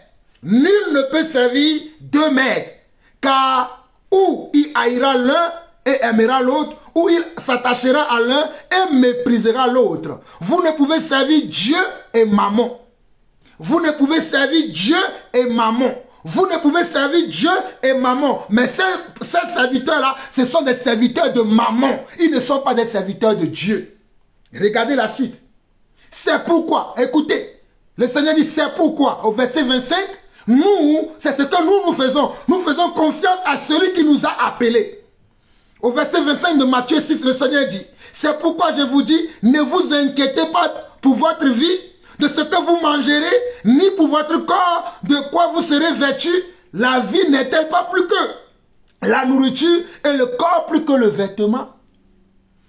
S1: Nul ne peut servir deux maîtres, car ou il haïra l'un et aimera l'autre, ou il s'attachera à l'un et méprisera l'autre. Vous ne pouvez servir Dieu et Mammon. Vous ne pouvez servir Dieu et Mammon. Vous ne pouvez servir Dieu et Mammon. Mais ces serviteurs-là, ce sont des serviteurs de Mammon. Ils ne sont pas des serviteurs de Dieu. Regardez la suite. C'est pourquoi, écoutez, le Seigneur dit c'est pourquoi, au verset 25, nous, c'est ce que nous faisons. Nous faisons confiance à celui qui nous a appelés. Au verset 25 de Matthieu 6, le Seigneur dit, c'est pourquoi je vous dis, ne vous inquiétez pas pour votre vie, de ce que vous mangerez, ni pour votre corps, de quoi vous serez vêtus. La vie n'est-elle pas plus que la nourriture et le corps plus que le vêtement?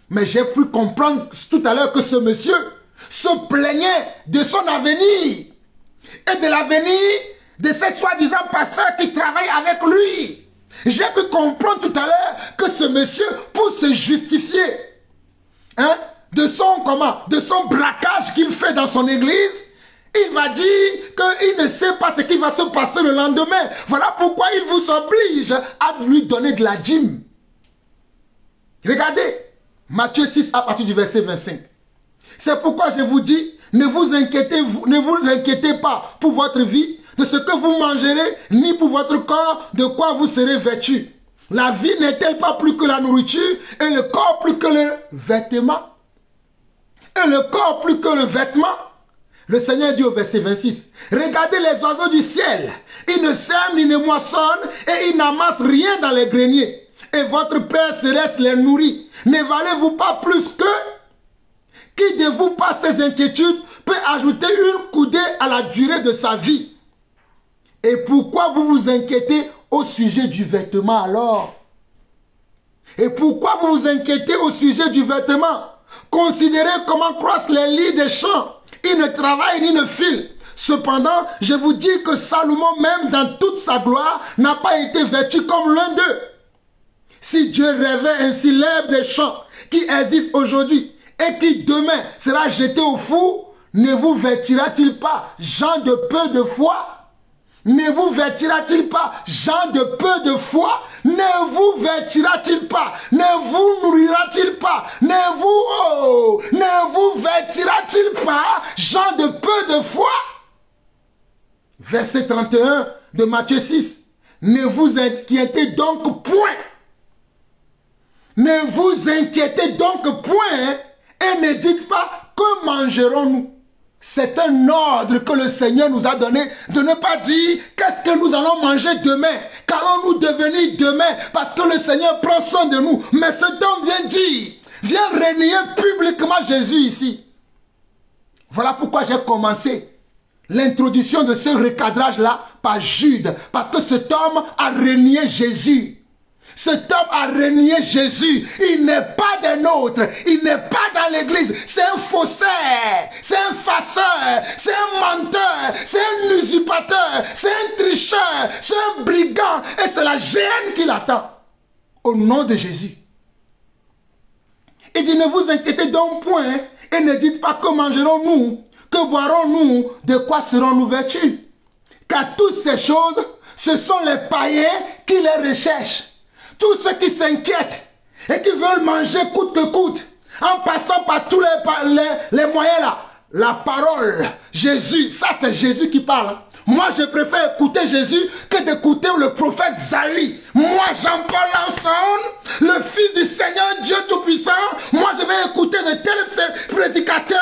S1: Mais j'ai pu comprendre tout à l'heure que ce monsieur se plaignait de son avenir et de l'avenir de ces soi-disant pasteurs qui travaillent avec lui. J'ai pu comprendre tout à l'heure que ce monsieur, pour se justifier de son braquage qu'il fait dans son église, il va dire qu'il ne sait pas ce qui va se passer le lendemain. Voilà pourquoi il vous oblige à lui donner de la dîme. Regardez, Matthieu 6 à partir du verset 25. C'est pourquoi je vous dis, ne vous inquiétez pas pour votre vie, de ce que vous mangerez, ni pour votre corps, de quoi vous serez vêtus. La vie n'est-elle pas plus que la nourriture, et le corps plus que le vêtement? Et le corps plus que le vêtement? Le Seigneur dit au verset 26, regardez les oiseaux du ciel, ils ne sèment ni ne moissonnent, et ils n'amassent rien dans les greniers. Et votre Père céleste les nourrit. Ne valez-vous pas plus que? Qui de vous, par ses inquiétudes, peut ajouter une coudée à la durée de sa vie? Et pourquoi vous vous inquiétez au sujet du vêtement alors? Et pourquoi vous vous inquiétez au sujet du vêtement? Considérez comment croissent les lits des champs. Ils ne travaillent ni ne filent. Cependant, je vous dis que Salomon, même dans toute sa gloire, n'a pas été vêtu comme l'un d'eux. Si Dieu rêvait ainsi l'herbe des champs qui existe aujourd'hui et qui demain sera jeté au four, ne vous vêtira-t-il pas, gens de peu de foi? Ne vous vêtira-t-il pas, gens de peu de foi? Ne vous vêtira-t-il pas? Ne vous nourrira-t-il pas? Ne vous vêtira-t-il pas, gens de peu de foi? Verset 31 de Matthieu 6. Ne vous inquiétez donc point. Ne vous inquiétez donc point et ne dites pas que mangerons-nous. C'est un ordre que le Seigneur nous a donné de ne pas dire qu'est-ce que nous allons manger demain, qu'allons-nous devenir demain, parce que le Seigneur prend soin de nous. Mais cet homme vient dire, vient renier publiquement Jésus ici. Voilà pourquoi j'ai commencé l'introduction de ce recadrage-là par Jude, parce que cet homme a renié Jésus. Cet homme a renié Jésus. Il n'est pas des nôtres. Il n'est pas dans l'église. C'est un faussaire. C'est un farceur. C'est un menteur. C'est un usurpateur. C'est un tricheur. C'est un brigand. Et c'est la géhenne qui l'attend. Au nom de Jésus. Il dit, ne vous inquiétez donc point et ne dites pas que mangerons-nous, que boirons-nous, de quoi serons-nous vêtus. Car toutes ces choses, ce sont les païens qui les recherchent. Tous ceux qui s'inquiètent et qui veulent manger coûte que coûte, en passant par tous les moyens là, la parole, Jésus, ça c'est Jésus qui parle. Moi je préfère écouter Jésus que d'écouter le prophète Zaï. Moi Jean-Paul Lanson, le fils du Seigneur Dieu Tout-Puissant, moi je vais écouter de tels prédicateurs.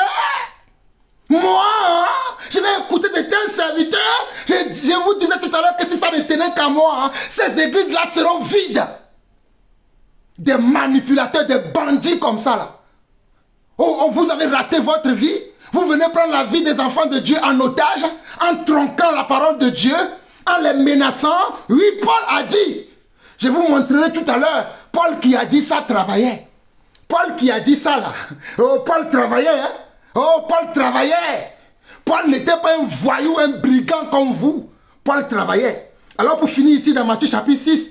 S1: Moi, je vais écouter de tels serviteurs. Je vous disais tout à l'heure que si ça ne tenait qu'à moi, ces églises-là seront vides. Des manipulateurs, des bandits comme ça là. Oh, vous avez raté votre vie. Vous venez prendre la vie des enfants de Dieu en otage, en tronquant la parole de Dieu, en les menaçant. Oui, Paul a dit. Je vous montrerai tout à l'heure. Paul qui a dit ça travaillait. Paul qui a dit ça là. Oh, Paul travaillait. Hein? Oh, Paul travaillait. Paul n'était pas un voyou, un brigand comme vous. Paul travaillait. Alors pour finir ici dans Matthieu chapitre 6,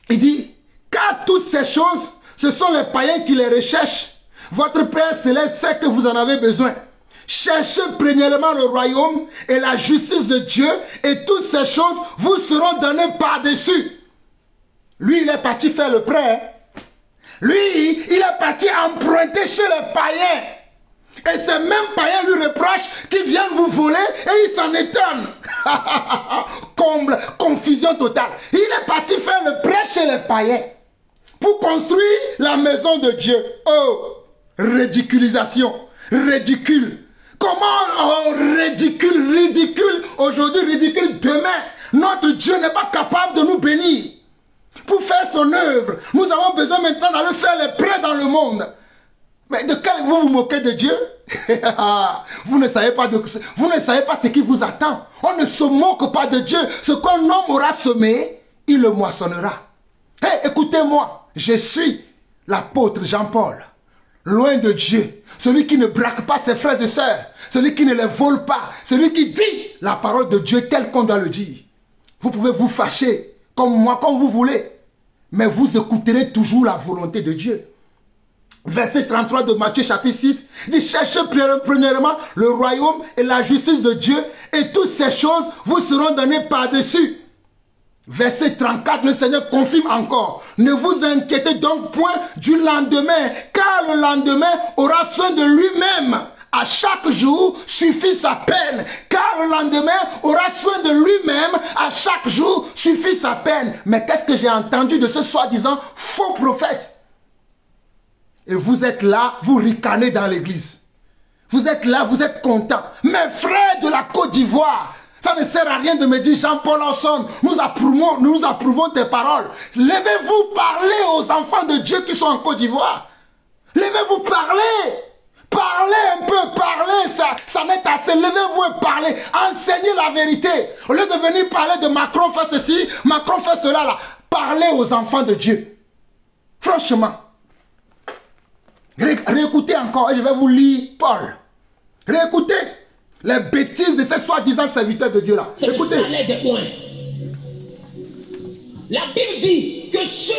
S1: il dit, car toutes ces choses, ce sont les païens qui les recherchent. Votre Père Céleste sait que vous en avez besoin. Cherchez premièrement le royaume et la justice de Dieu et toutes ces choses vous seront données par-dessus. Lui, il est parti faire le prêt. Lui, il est parti emprunter chez les païens. Et ces mêmes païens lui reprochent qu'ils viennent vous voler et il s'en étonne. Comble, confusion totale. Il est parti faire le prêt chez les païens pour construire la maison de Dieu. Oh, ridiculisation, ridicule. Comment ridicule aujourd'hui, ridicule demain. Notre Dieu n'est pas capable de nous bénir. Pour faire son œuvre, nous avons besoin maintenant d'aller faire les prêts dans le monde. Mais de quel vous vous moquez de Dieu? Vous ne savez pas ce qui vous attend. On ne se moque pas de Dieu. Ce qu'un homme aura semé, il le moissonnera. Hey, écoutez-moi, je suis l'apôtre Jean-Paul. Loin de Dieu, celui qui ne braque pas ses frères et sœurs, celui qui ne les vole pas, celui qui dit la parole de Dieu telle qu'on doit le dire. Vous pouvez vous fâcher comme moi, comme vous voulez, mais vous écouterez toujours la volonté de Dieu. Verset 33 de Matthieu chapitre 6 dit: cherchez premièrement le royaume et la justice de Dieu et toutes ces choses vous seront données par-dessus. Verset 34, le Seigneur confirme encore: ne vous inquiétez donc point du lendemain, car le lendemain aura soin de lui-même. À chaque jour suffit sa peine, car le lendemain aura soin de lui-même. À chaque jour suffit sa peine. Mais qu'est-ce que j'ai entendu de ce soi-disant faux prophète? Et vous êtes là, vous ricanez dans l'église. Vous êtes là, vous êtes contents. Mes frères de la Côte d'Ivoire, ça ne sert à rien de me dire: Jean-Paul Osson, nous approuvons tes paroles. Levez-vous, parlez aux enfants de Dieu qui sont en Côte d'Ivoire. Levez-vous, parlez. Parlez un peu, parlez, ça m'est assez. Levez-vous et parlez. Enseignez la vérité. Au lieu de venir parler de Macron fait ceci, Macron fait cela là. Parlez aux enfants de Dieu. Franchement. Réécoutez encore et je vais vous lire Paul. Réécoutez les bêtises de ces soi-disant serviteurs de Dieu là.
S3: C'est le salaire des points. La Bible dit que ceux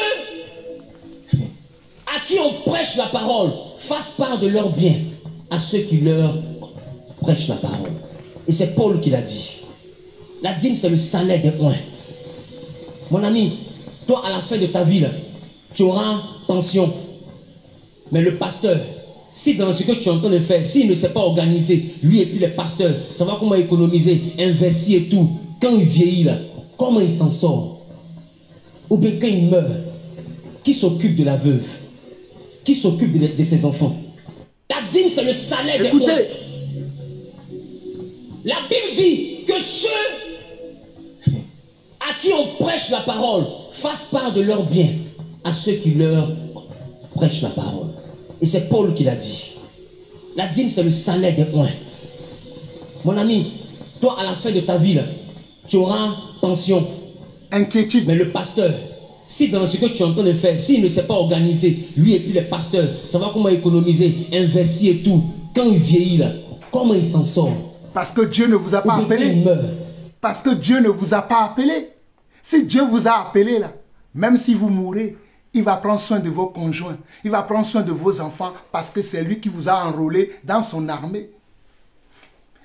S3: à qui on prêche la parole fassent part de leurs biens à ceux qui leur prêchent la parole. Et c'est Paul qui l'a dit. La dîme, c'est le salaire des points. Mon ami, toi, à la fin de ta vie, là, tu auras pension. Mais le pasteur, si dans ce que tu es en train de faire, s'il ne s'est pas organisé, lui et puis les pasteurs, savoir comment économiser, investir et tout, quand il vieillit là, comment il s'en sort? Ou bien quand il meurt, qui s'occupe de la veuve? Qui s'occupe de ses enfants? La dîme, c'est le salaire des points. La Bible dit que ceux à qui on prêche la parole fassent part de leurs biens à ceux qui leur prêchent la parole. Et c'est Paul qui l'a dit. La dîme, c'est le salaire des points. Mon ami, toi, à la fin de ta vie, là, tu auras pension.
S1: Inquiétude.
S3: Mais le pasteur, si dans ce que tu es en train de faire, s'il ne s'est pas organisé, lui et puis les pasteurs, savoir comment économiser, investir et tout, quand il vieillit, là, comment il s'en sort?
S1: Parce que Dieu ne vous a pas appelé. Parce que Dieu ne vous a pas appelé. Si Dieu vous a appelé, là, même si vous mourrez, il va prendre soin de vos conjoints. Il va prendre soin de vos enfants parce que c'est lui qui vous a enrôlé dans son armée.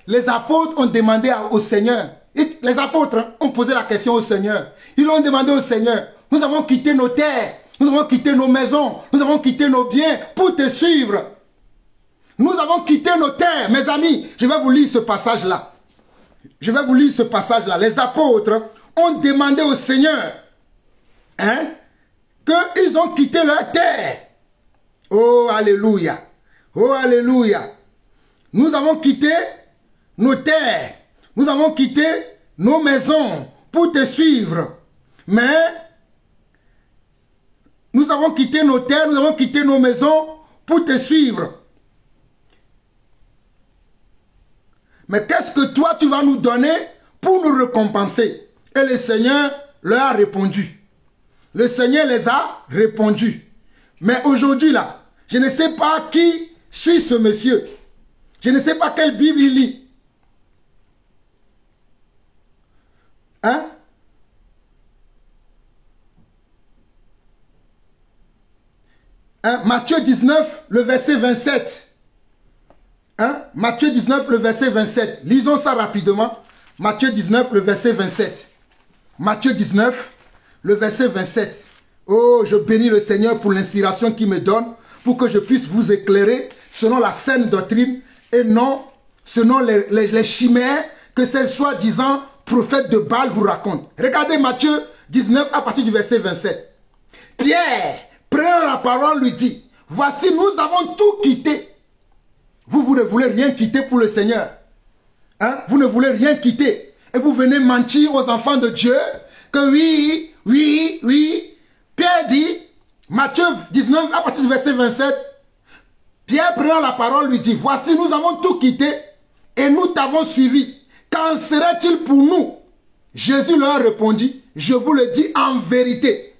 S1: Les apôtres ont demandé au Seigneur. Les apôtres ont posé la question au Seigneur. Ils ont demandé au Seigneur: nous avons quitté nos terres, nous avons quitté nos maisons, nous avons quitté nos biens pour te suivre. Nous avons quitté nos terres. Mes amis, je vais vous lire ce passage-là. Je vais vous lire ce passage-là. Les apôtres ont demandé au Seigneur, qu'ils ont quitté leur terre. Oh, alléluia. Oh, alléluia. Nous avons quitté nos terres. Nous avons quitté nos maisons pour te suivre. Mais nous avons quitté nos terres, nous avons quitté nos maisons pour te suivre. Mais qu'est-ce que toi tu vas nous donner pour nous récompenser? Et le Seigneur leur a répondu. Le Seigneur les a répondu. Mais aujourd'hui là, je ne sais pas qui suit ce monsieur. Je ne sais pas quelle Bible il lit. Hein? Matthieu 19, le verset 27. Hein? Matthieu 19, le verset 27. Lisons ça rapidement. Matthieu 19, le verset 27. Matthieu 19, le verset 27. Oh, je bénis le Seigneur pour l'inspiration qu'il me donne, pour que je puisse vous éclairer selon la saine doctrine et non selon les chimères que ces soi-disant prophètes de Baal vous racontent. Regardez Matthieu 19 à partir du verset 27. Pierre, prenant la parole, lui dit, voici, nous avons tout quitté. Vous ne voulez rien quitter pour le Seigneur. Hein? Vous ne voulez rien quitter. Et vous venez mentir aux enfants de Dieu que oui, oui, oui. Pierre dit, Matthieu 19 à partir du verset 27, Pierre prenant la parole lui dit, voici, nous avons tout quitté et nous t'avons suivi. Qu'en serait-il pour nous? Jésus leur répondit, je vous le dis en vérité,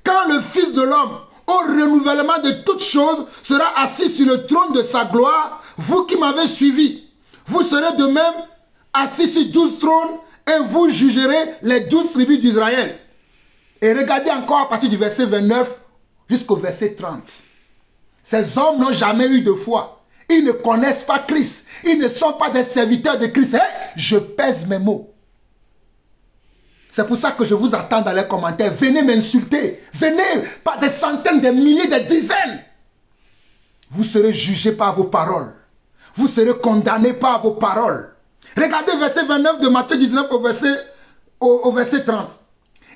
S1: quand le Fils de l'homme, au renouvellement de toutes choses, sera assis sur le trône de sa gloire, vous qui m'avez suivi, vous serez de même assis sur 12 trônes et vous jugerez les 12 tribus d'Israël. Et regardez encore à partir du verset 29 jusqu'au verset 30. Ces hommes n'ont jamais eu de foi. Ils ne connaissent pas Christ. Ils ne sont pas des serviteurs de Christ. Hey, je pèse mes mots. C'est pour ça que je vous attends dans les commentaires. Venez m'insulter. Venez par des centaines, des milliers, des dizaines. Vous serez jugés par vos paroles. Vous serez condamnés par vos paroles. Regardez verset 29 de Matthieu 19 au verset 30.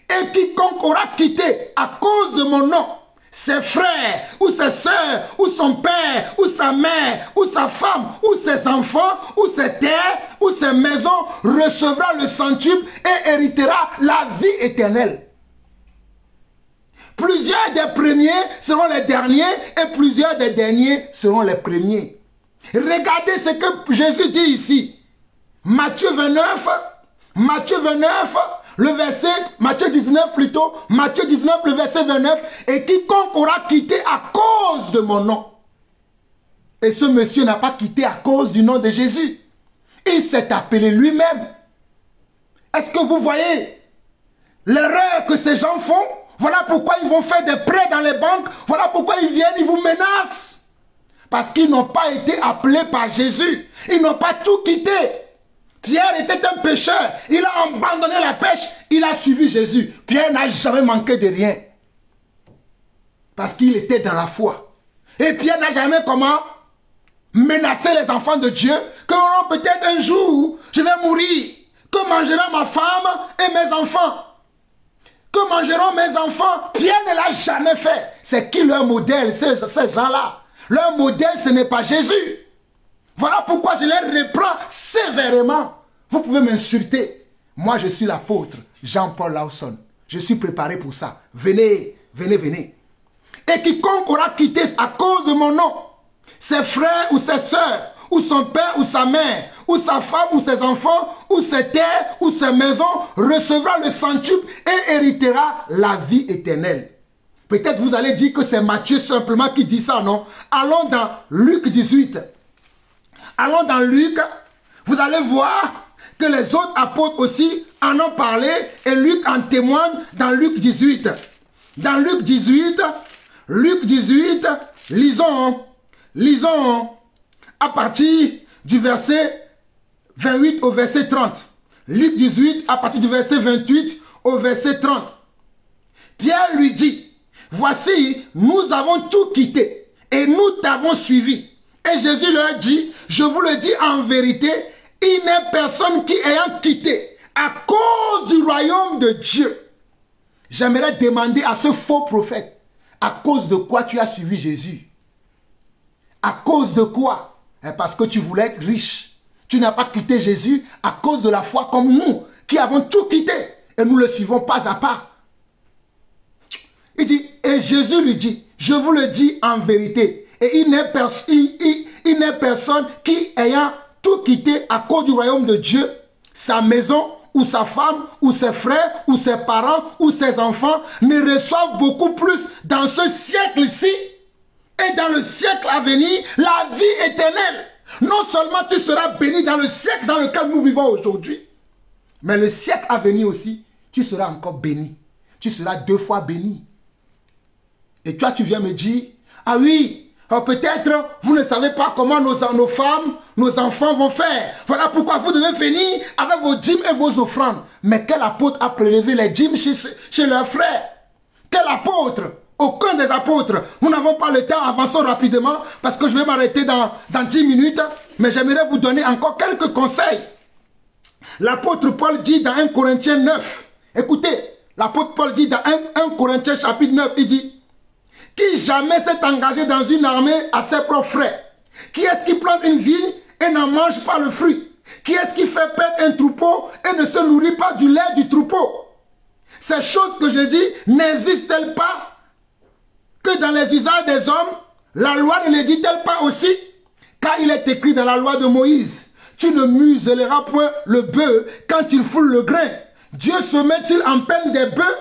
S1: Et quiconque aura quitté à cause de mon nom ses frères, ou ses soeurs, ou son père, ou sa mère, ou sa femme, ou ses enfants, ou ses terres, ou ses maisons, recevra le centuple et héritera la vie éternelle. Plusieurs des premiers seront les derniers et plusieurs des derniers seront les premiers. Regardez ce que Jésus dit ici. Matthieu 29, le verset, Matthieu 19 plutôt, Matthieu 19, le verset 29, et quiconque aura quitté à cause de mon nom. Et ce monsieur n'a pas quitté à cause du nom de Jésus. Il s'est appelé lui-même. Est-ce que vous voyez l'erreur que ces gens font? Voilà pourquoi ils vont faire des prêts dans les banques. Voilà pourquoi ils viennent, ils vous menacent. Parce qu'ils n'ont pas été appelés par Jésus. Ils n'ont pas tout quitté. Pierre était un pécheur, il a abandonné la pêche, il a suivi Jésus. Pierre n'a jamais manqué de rien. Parce qu'il était dans la foi. Et Pierre n'a jamais comment menacé les enfants de Dieu, que peut-être un jour, je vais mourir. Que mangera ma femme et mes enfants? Que mangeront mes enfants? Pierre ne l'a jamais fait. C'est qui leur modèle, ces gens-là? Leur modèle, ce n'est pas Jésus. Voilà pourquoi je les reprends sévèrement. Vous pouvez m'insulter. Moi, je suis l'apôtre Jean-Paul Lawson. Je suis préparé pour ça. Venez, venez, venez. Et quiconque aura quitté à cause de mon nom, ses frères ou ses sœurs, ou son père ou sa mère, ou sa femme ou ses enfants, ou ses terres ou ses maisons, recevra le centuple et héritera la vie éternelle. Peut-être vous allez dire que c'est Matthieu simplement qui dit ça, non? Allons dans Luc 18. Allons dans Luc, vous allez voir que les autres apôtres aussi en ont parlé et Luc en témoigne dans Luc 18. Dans Luc 18, lisons à partir du verset 28 au verset 30. Luc 18 à partir du verset 28 au verset 30. Pierre lui dit, voici, nous avons tout quitté et nous t'avons suivi. Et Jésus leur dit, je vous le dis en vérité, il n'est personne qui ayant quitté à cause du royaume de Dieu. J'aimerais demander à ce faux prophète, à cause de quoi tu as suivi Jésus? À cause de quoi? Parce que tu voulais être riche. Tu n'as pas quitté Jésus à cause de la foi comme nous, qui avons tout quitté et nous le suivons pas à pas. Il dit, et Jésus lui dit, je vous le dis en vérité, et il n'est personne qui ayant tout quitté à cause du royaume de Dieu, sa maison, ou sa femme, ou ses frères, ou ses parents, ou ses enfants, ne reçoivent beaucoup plus dans ce siècle-ci et dans le siècle à venir, la vie éternelle. Non seulement tu seras béni dans le siècle dans lequel nous vivons aujourd'hui, mais le siècle à venir aussi, tu seras encore béni. Tu seras 2 fois béni. Et toi, tu viens me dire, ah oui, peut-être vous ne savez pas comment nos femmes, nos enfants vont faire. Voilà pourquoi vous devez venir avec vos dîmes et vos offrandes. Mais quel apôtre a prélevé les dîmes chez leurs frères? Quel apôtre? Aucun des apôtres. Nous n'avons pas le temps, avançons rapidement parce que je vais m'arrêter dans 10 minutes. Mais j'aimerais vous donner encore quelques conseils. L'apôtre Paul dit dans 1 Corinthiens 9, écoutez, l'apôtre Paul dit dans 1 Corinthiens chapitre 9, il dit: qui jamais s'est engagé dans une armée à ses propres frais? Qui est-ce qui plante une vigne et n'en mange pas le fruit? Qui est-ce qui fait perdre un troupeau et ne se nourrit pas du lait du troupeau? Ces choses que je dis n'existent-elles pas que dans les usages des hommes? La loi ne les dit-elle pas aussi? Car il est écrit dans la loi de Moïse: tu ne museleras point le bœuf quand il foule le grain. Dieu se met-il en peine des bœufs?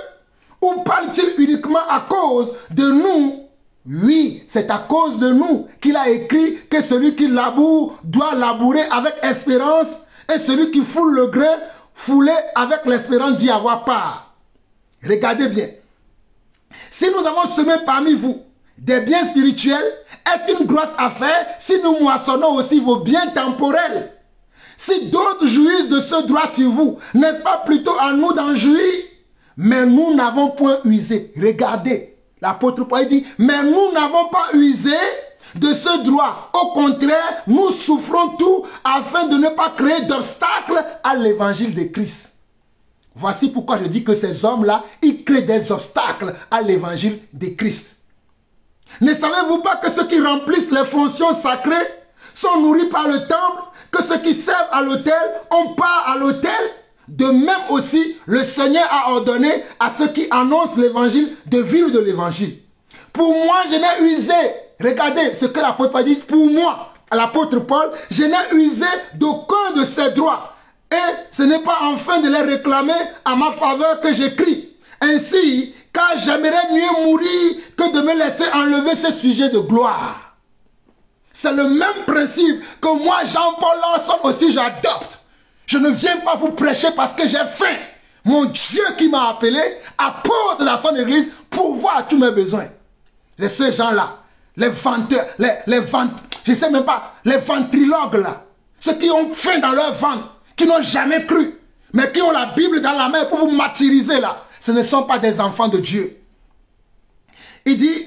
S1: Ou parle-t-il uniquement à cause de nous? Oui, c'est à cause de nous qu'il a écrit que celui qui laboure doit labourer avec espérance, et celui qui foule le grain, fouler avec l'espérance d'y avoir part. Regardez bien. Si nous avons semé parmi vous des biens spirituels, est-ce une grosse affaire si nous moissonnons aussi vos biens temporels? Si d'autres jouissent de ce droit sur vous, n'est-ce pas plutôt à nous d'en jouir? Mais nous n'avons point usé. Regardez, l'apôtre Paul dit, mais nous n'avons pas usé de ce droit. Au contraire, nous souffrons tout afin de ne pas créer d'obstacles à l'évangile de Christ. Voici pourquoi je dis que ces hommes-là, ils créent des obstacles à l'évangile de Christ. Ne savez-vous pas que ceux qui remplissent les fonctions sacrées sont nourris par le temple, que ceux qui servent à l'autel ont part à l'autel? De même aussi, le Seigneur a ordonné à ceux qui annoncent l'évangile de vivre de l'évangile. Pour moi, je n'ai usé, regardez ce que l'apôtre Paul dit, pour moi, à l'apôtre Paul, je n'ai usé d'aucun de ces droits. Et ce n'est pas enfin de les réclamer à ma faveur que j'écris. Ainsi, car j'aimerais mieux mourir que de me laisser enlever ce sujet de gloire. C'est le même principe que moi, Jean-Paul Lawson aussi, j'adopte. Je ne viens pas vous prêcher parce que j'ai faim. Mon Dieu qui m'a appelé apporte dans son église pour voir tous mes besoins. Et ces gens-là, les venteurs, je ne sais même pas, les ventrilogues là, ceux qui ont faim dans leur ventre, qui n'ont jamais cru, mais qui ont la Bible dans la main pour vous martyriser là, ce ne sont pas des enfants de Dieu. Il dit,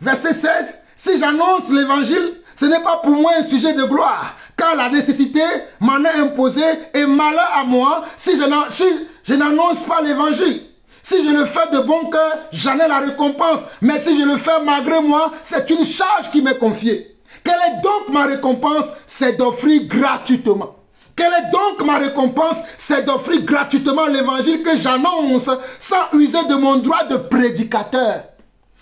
S1: verset 16, si j'annonce l'évangile, ce n'est pas pour moi un sujet de gloire, car la nécessité m'en est imposée et malheur à moi si je n'annonce pas l'évangile. Si je le fais de bon cœur, j'en ai la récompense. Mais si je le fais malgré moi, c'est une charge qui m'est confiée. Quelle est donc ma récompense? C'est d'offrir gratuitement. Quelle est donc ma récompense? C'est d'offrir gratuitement l'évangile que j'annonce sans user de mon droit de prédicateur.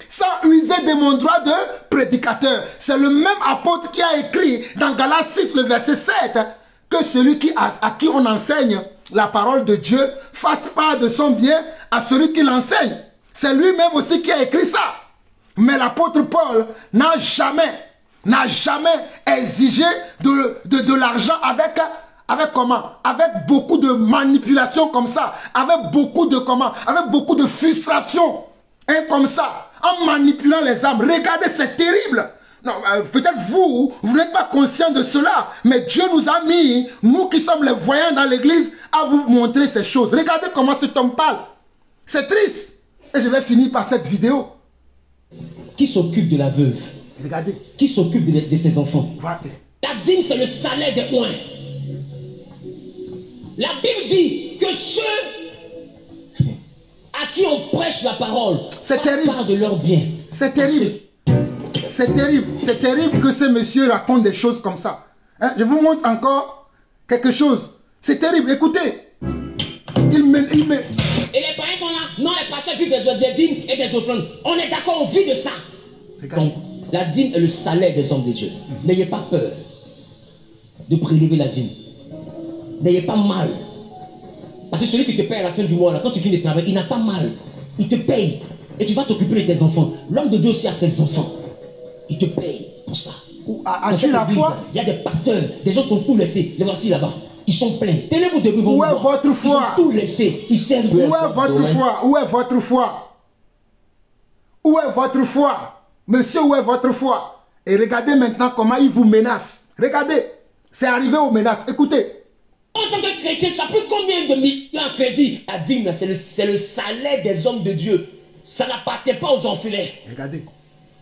S1: Sans user de mon droit de prédicateur. C'est le même apôtre qui a écrit dans Galates 6, le verset 7, que celui à qui on enseigne la parole de Dieu fasse part de son bien à celui qui l'enseigne. C'est lui-même aussi qui a écrit ça. Mais l'apôtre Paul n'a jamais exigé de l'argent avec comment? Avec beaucoup de manipulation comme ça, avec beaucoup de frustration, hein, comme ça. En manipulant les âmes. Regardez, c'est terrible. Non, peut-être vous n'êtes pas conscient de cela, mais Dieu nous a mis, nous qui sommes les voyants dans l'église, à vous montrer ces choses. Regardez comment cet homme parle. C'est triste. Et je vais finir par cette vidéo.
S3: Qui s'occupe de la veuve?
S1: Regardez.
S3: Qui s'occupe de ses enfants?
S1: Voilà.
S3: La dîme, c'est le salaire des oins. La Bible dit que ceux à qui on prêche la parole,
S1: c'est terrible.
S3: Part de leurs biens.
S1: C'est terrible. C'est terrible. C'est terrible que ce monsieur raconte des choses comme ça. Hein? Je vous montre encore quelque chose. C'est terrible. Écoutez. Il met... Et
S3: les parents sont là. Non, les pasteurs vivent des dîmes et des offrandes. On est d'accord, on vit de ça. Regardez. Donc, la dîme est le salaire des hommes de Dieu. N'ayez pas peur de prélever la dîme. N'ayez pas mal. Parce que celui qui te paye à la fin du mois, là, quand tu finis de travailler, il n'a pas mal. Il te paye. Et tu vas t'occuper de tes enfants. L'homme de Dieu aussi a ses enfants. Il te paye pour ça.
S1: As-tu la foi?
S3: Il y a des pasteurs, des gens qui ont tout laissé. Les voici là-bas. Ils sont pleins. Tenez-vous debout.
S1: Où est votre foi?
S3: Ils ont tout laissé. Ils servent.
S1: Où est votre foi? Où est votre foi? Où est votre foi? Monsieur, où est votre foi? Et regardez maintenant comment ils vous menacent. Regardez, c'est arrivé aux menaces. Écoutez.
S3: En tant que chrétien, tu as pris combien de millions en crédit? La dîme, c'est le salaire des hommes de Dieu. Ça n'appartient pas aux orphelins.
S1: Regardez.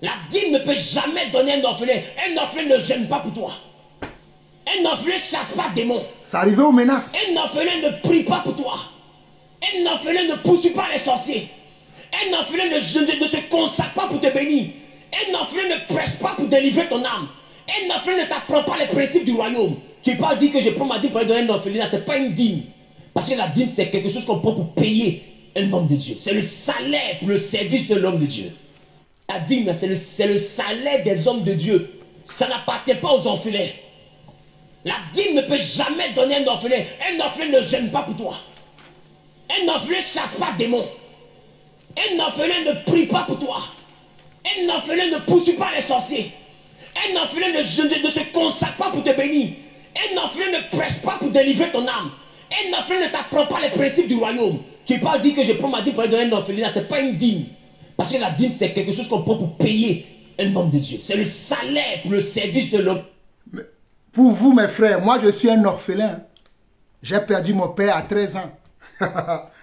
S3: La dîme ne peut jamais donner un orphelin. Un orphelin ne gêne pas pour toi. Un orphelin ne chasse pas démons.
S1: C'est arrivé aux menaces.
S3: Un orphelin ne prie pas pour toi. Un orphelin ne poursuit pas les sorciers. Un orphelin ne se consacre pas pour te bénir. Un orphelin ne prêche pas pour délivrer ton âme. Un orphelin ne t'apprend pas les principes du royaume. Tu n'es pas dit que je prends ma dîme pour donner un orphelinat. Ce n'est pas une dîme. Parce que la dîme, c'est quelque chose qu'on prend pour payer un homme de Dieu. C'est le salaire pour le service de l'homme de Dieu. La dîme, c'est le salaire des hommes de Dieu. Ça n'appartient pas aux orphelins. La dîme ne peut jamais donner un orphelin. Un orphelin ne gêne pas pour toi. Un orphelin ne chasse pas démons. Un orphelin ne prie pas pour toi. Un orphelin ne poursuit pas les sorciers. Un orphelin ne se consacre pas pour te bénir. Un orphelin ne prêche pas pour délivrer ton âme. Un orphelin ne t'apprend pas les principes du royaume. Tu n'es pas dit que je prends ma dîme pour donner un orphelinat. Ce n'est pas une dîme. Parce que la dîme, c'est quelque chose qu'on prend pour payer un homme de Dieu. C'est le salaire pour le service de l'homme.
S1: Pour vous, mes frères, moi, je suis un orphelin. J'ai perdu mon père à 13 ans.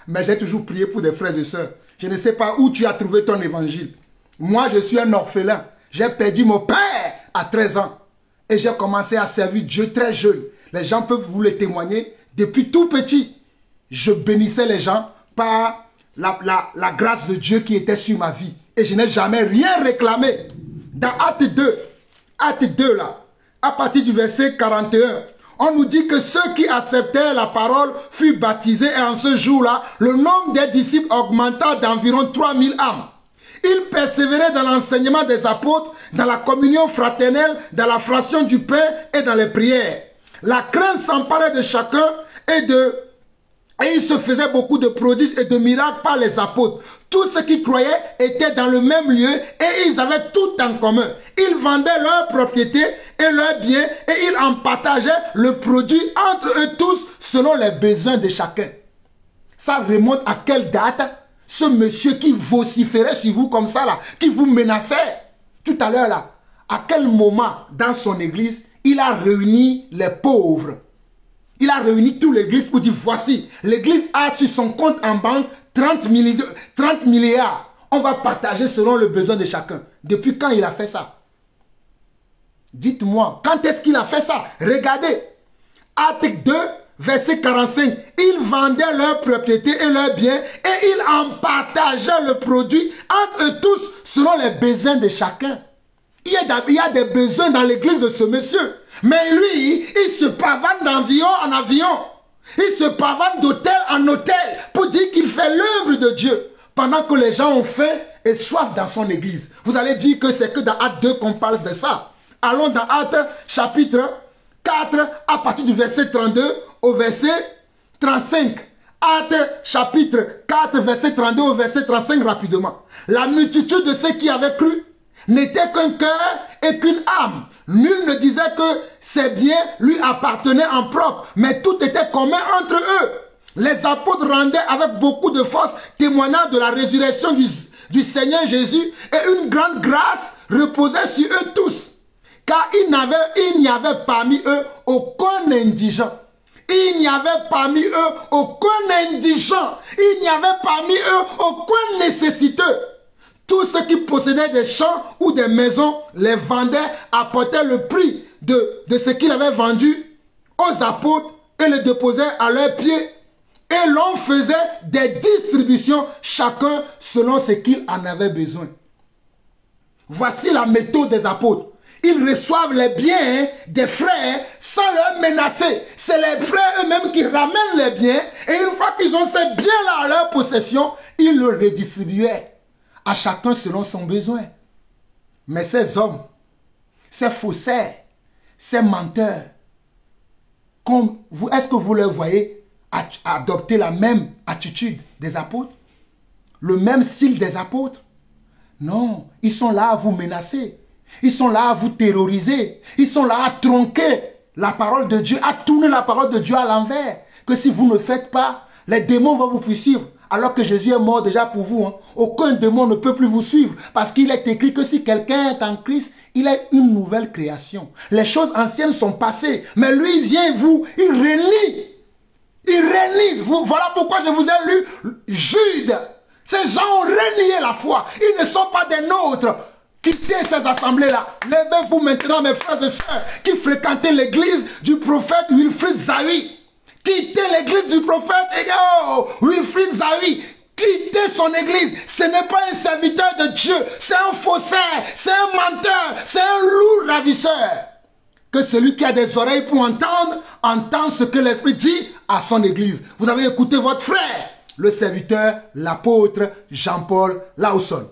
S1: Mais j'ai toujours prié pour des frères et sœurs. Je ne sais pas où tu as trouvé ton évangile. Moi, je suis un orphelin. J'ai perdu mon père à 13 ans. Et j'ai commencé à servir Dieu très jeune. Les gens peuvent vous le témoigner. Depuis tout petit, je bénissais les gens par la grâce de Dieu qui était sur ma vie. Et je n'ai jamais rien réclamé. Dans Acte 2 là, à partir du verset 41, on nous dit que ceux qui acceptèrent la parole furent baptisés et en ce jour-là, le nombre des disciples augmenta d'environ 3000 âmes. Ils persévéraient dans l'enseignement des apôtres, dans la communion fraternelle, dans la fraction du pain et dans les prières. La crainte s'emparait de chacun et il se faisait beaucoup de prodiges et de miracles par les apôtres. Tous ceux qui croyaient étaient dans le même lieu et ils avaient tout en commun. Ils vendaient leurs propriétés et leurs biens et ils en partageaient le produit entre eux tous selon les besoins de chacun. Ça remonte à quelle date? Ce monsieur qui vociférait sur vous comme ça là, qui vous menaçait tout à l'heure là, à quel moment dans son église il a réuni les pauvres? Il a réuni toute l'église pour dire voici, l'église a sur son compte en banque 30 milliards. On va partager selon le besoin de chacun. Depuis quand il a fait ça? Dites-moi, quand est-ce qu'il a fait ça? Regardez, Acte 2, verset 45. Ils vendaient leurs propriétés et leurs biens et ils en partageaient le produit entre eux tous selon les besoins de chacun. Il y a des besoins dans l'église de ce monsieur. Mais lui, il se pavane d'avion en avion. Il se pavane d'hôtel en hôtel pour dire qu'il fait l'œuvre de Dieu. Pendant que les gens ont faim et soif dans son église. Vous allez dire que c'est que dans Acte 2 qu'on parle de ça. Allons dans Acte chapitre 4 à partir du verset 32 au verset 35. Acte chapitre 4 verset 32 au verset 35 rapidement. La multitude de ceux qui avaient cru n'était qu'un cœur et qu'une âme. Nul ne disait que ses biens lui appartenaient en propre, mais tout était commun entre eux. Les apôtres rendaient avec beaucoup de force témoignant de la résurrection du Seigneur Jésus et une grande grâce reposait sur eux tous. Car il n'y avait parmi eux aucun indigent. Il n'y avait parmi eux aucun indigent. Il n'y avait parmi eux aucun nécessiteux. Tous ceux qui possédaient des champs ou des maisons les vendaient, apportaient le prix de ce qu'ils avaient vendu aux apôtres et le déposaient à leurs pieds. Et l'on faisait des distributions, chacun selon ce qu'il en avait besoin. Voici la méthode des apôtres. Ils reçoivent les biens des frères sans leur menacer. C'est les frères eux-mêmes qui ramènent les biens. Et une fois qu'ils ont ces biens-là à leur possession, ils le redistribuaient à chacun selon son besoin. Mais ces hommes, ces faussaires, ces menteurs, est-ce que vous les voyez adopter la même attitude des apôtres? Le même style des apôtres? Non, ils sont là à vous menacer. Ils sont là à vous terroriser. Ils sont là à tronquer la parole de Dieu, à tourner la parole de Dieu à l'envers. Que si vous ne faites pas, les démons vont vous poursuivre. alors que Jésus est mort déjà pour vous. Hein. Aucun démon ne peut plus vous suivre parce qu'il est écrit que si quelqu'un est en Christ, il est une nouvelle création. Les choses anciennes sont passées, mais lui il vient vous, il renie. Il renie. Voilà pourquoi je vous ai lu Jude. Ces gens ont renié la foi. Ils ne sont pas des nôtres. Quittez ces assemblées-là. Levez-vous maintenant, mes frères et sœurs, qui fréquentez l'église du prophète Wilfrid Zawi. Quittez l'église du prophète Wilfrid Zawi. Quittez son église. Ce n'est pas un serviteur de Dieu. C'est un faussaire. C'est un menteur. C'est un loup ravisseur. Que celui qui a des oreilles pour entendre, entend ce que l'Esprit dit à son église. Vous avez écouté votre frère, le serviteur, l'apôtre Jean-Paul Lawson.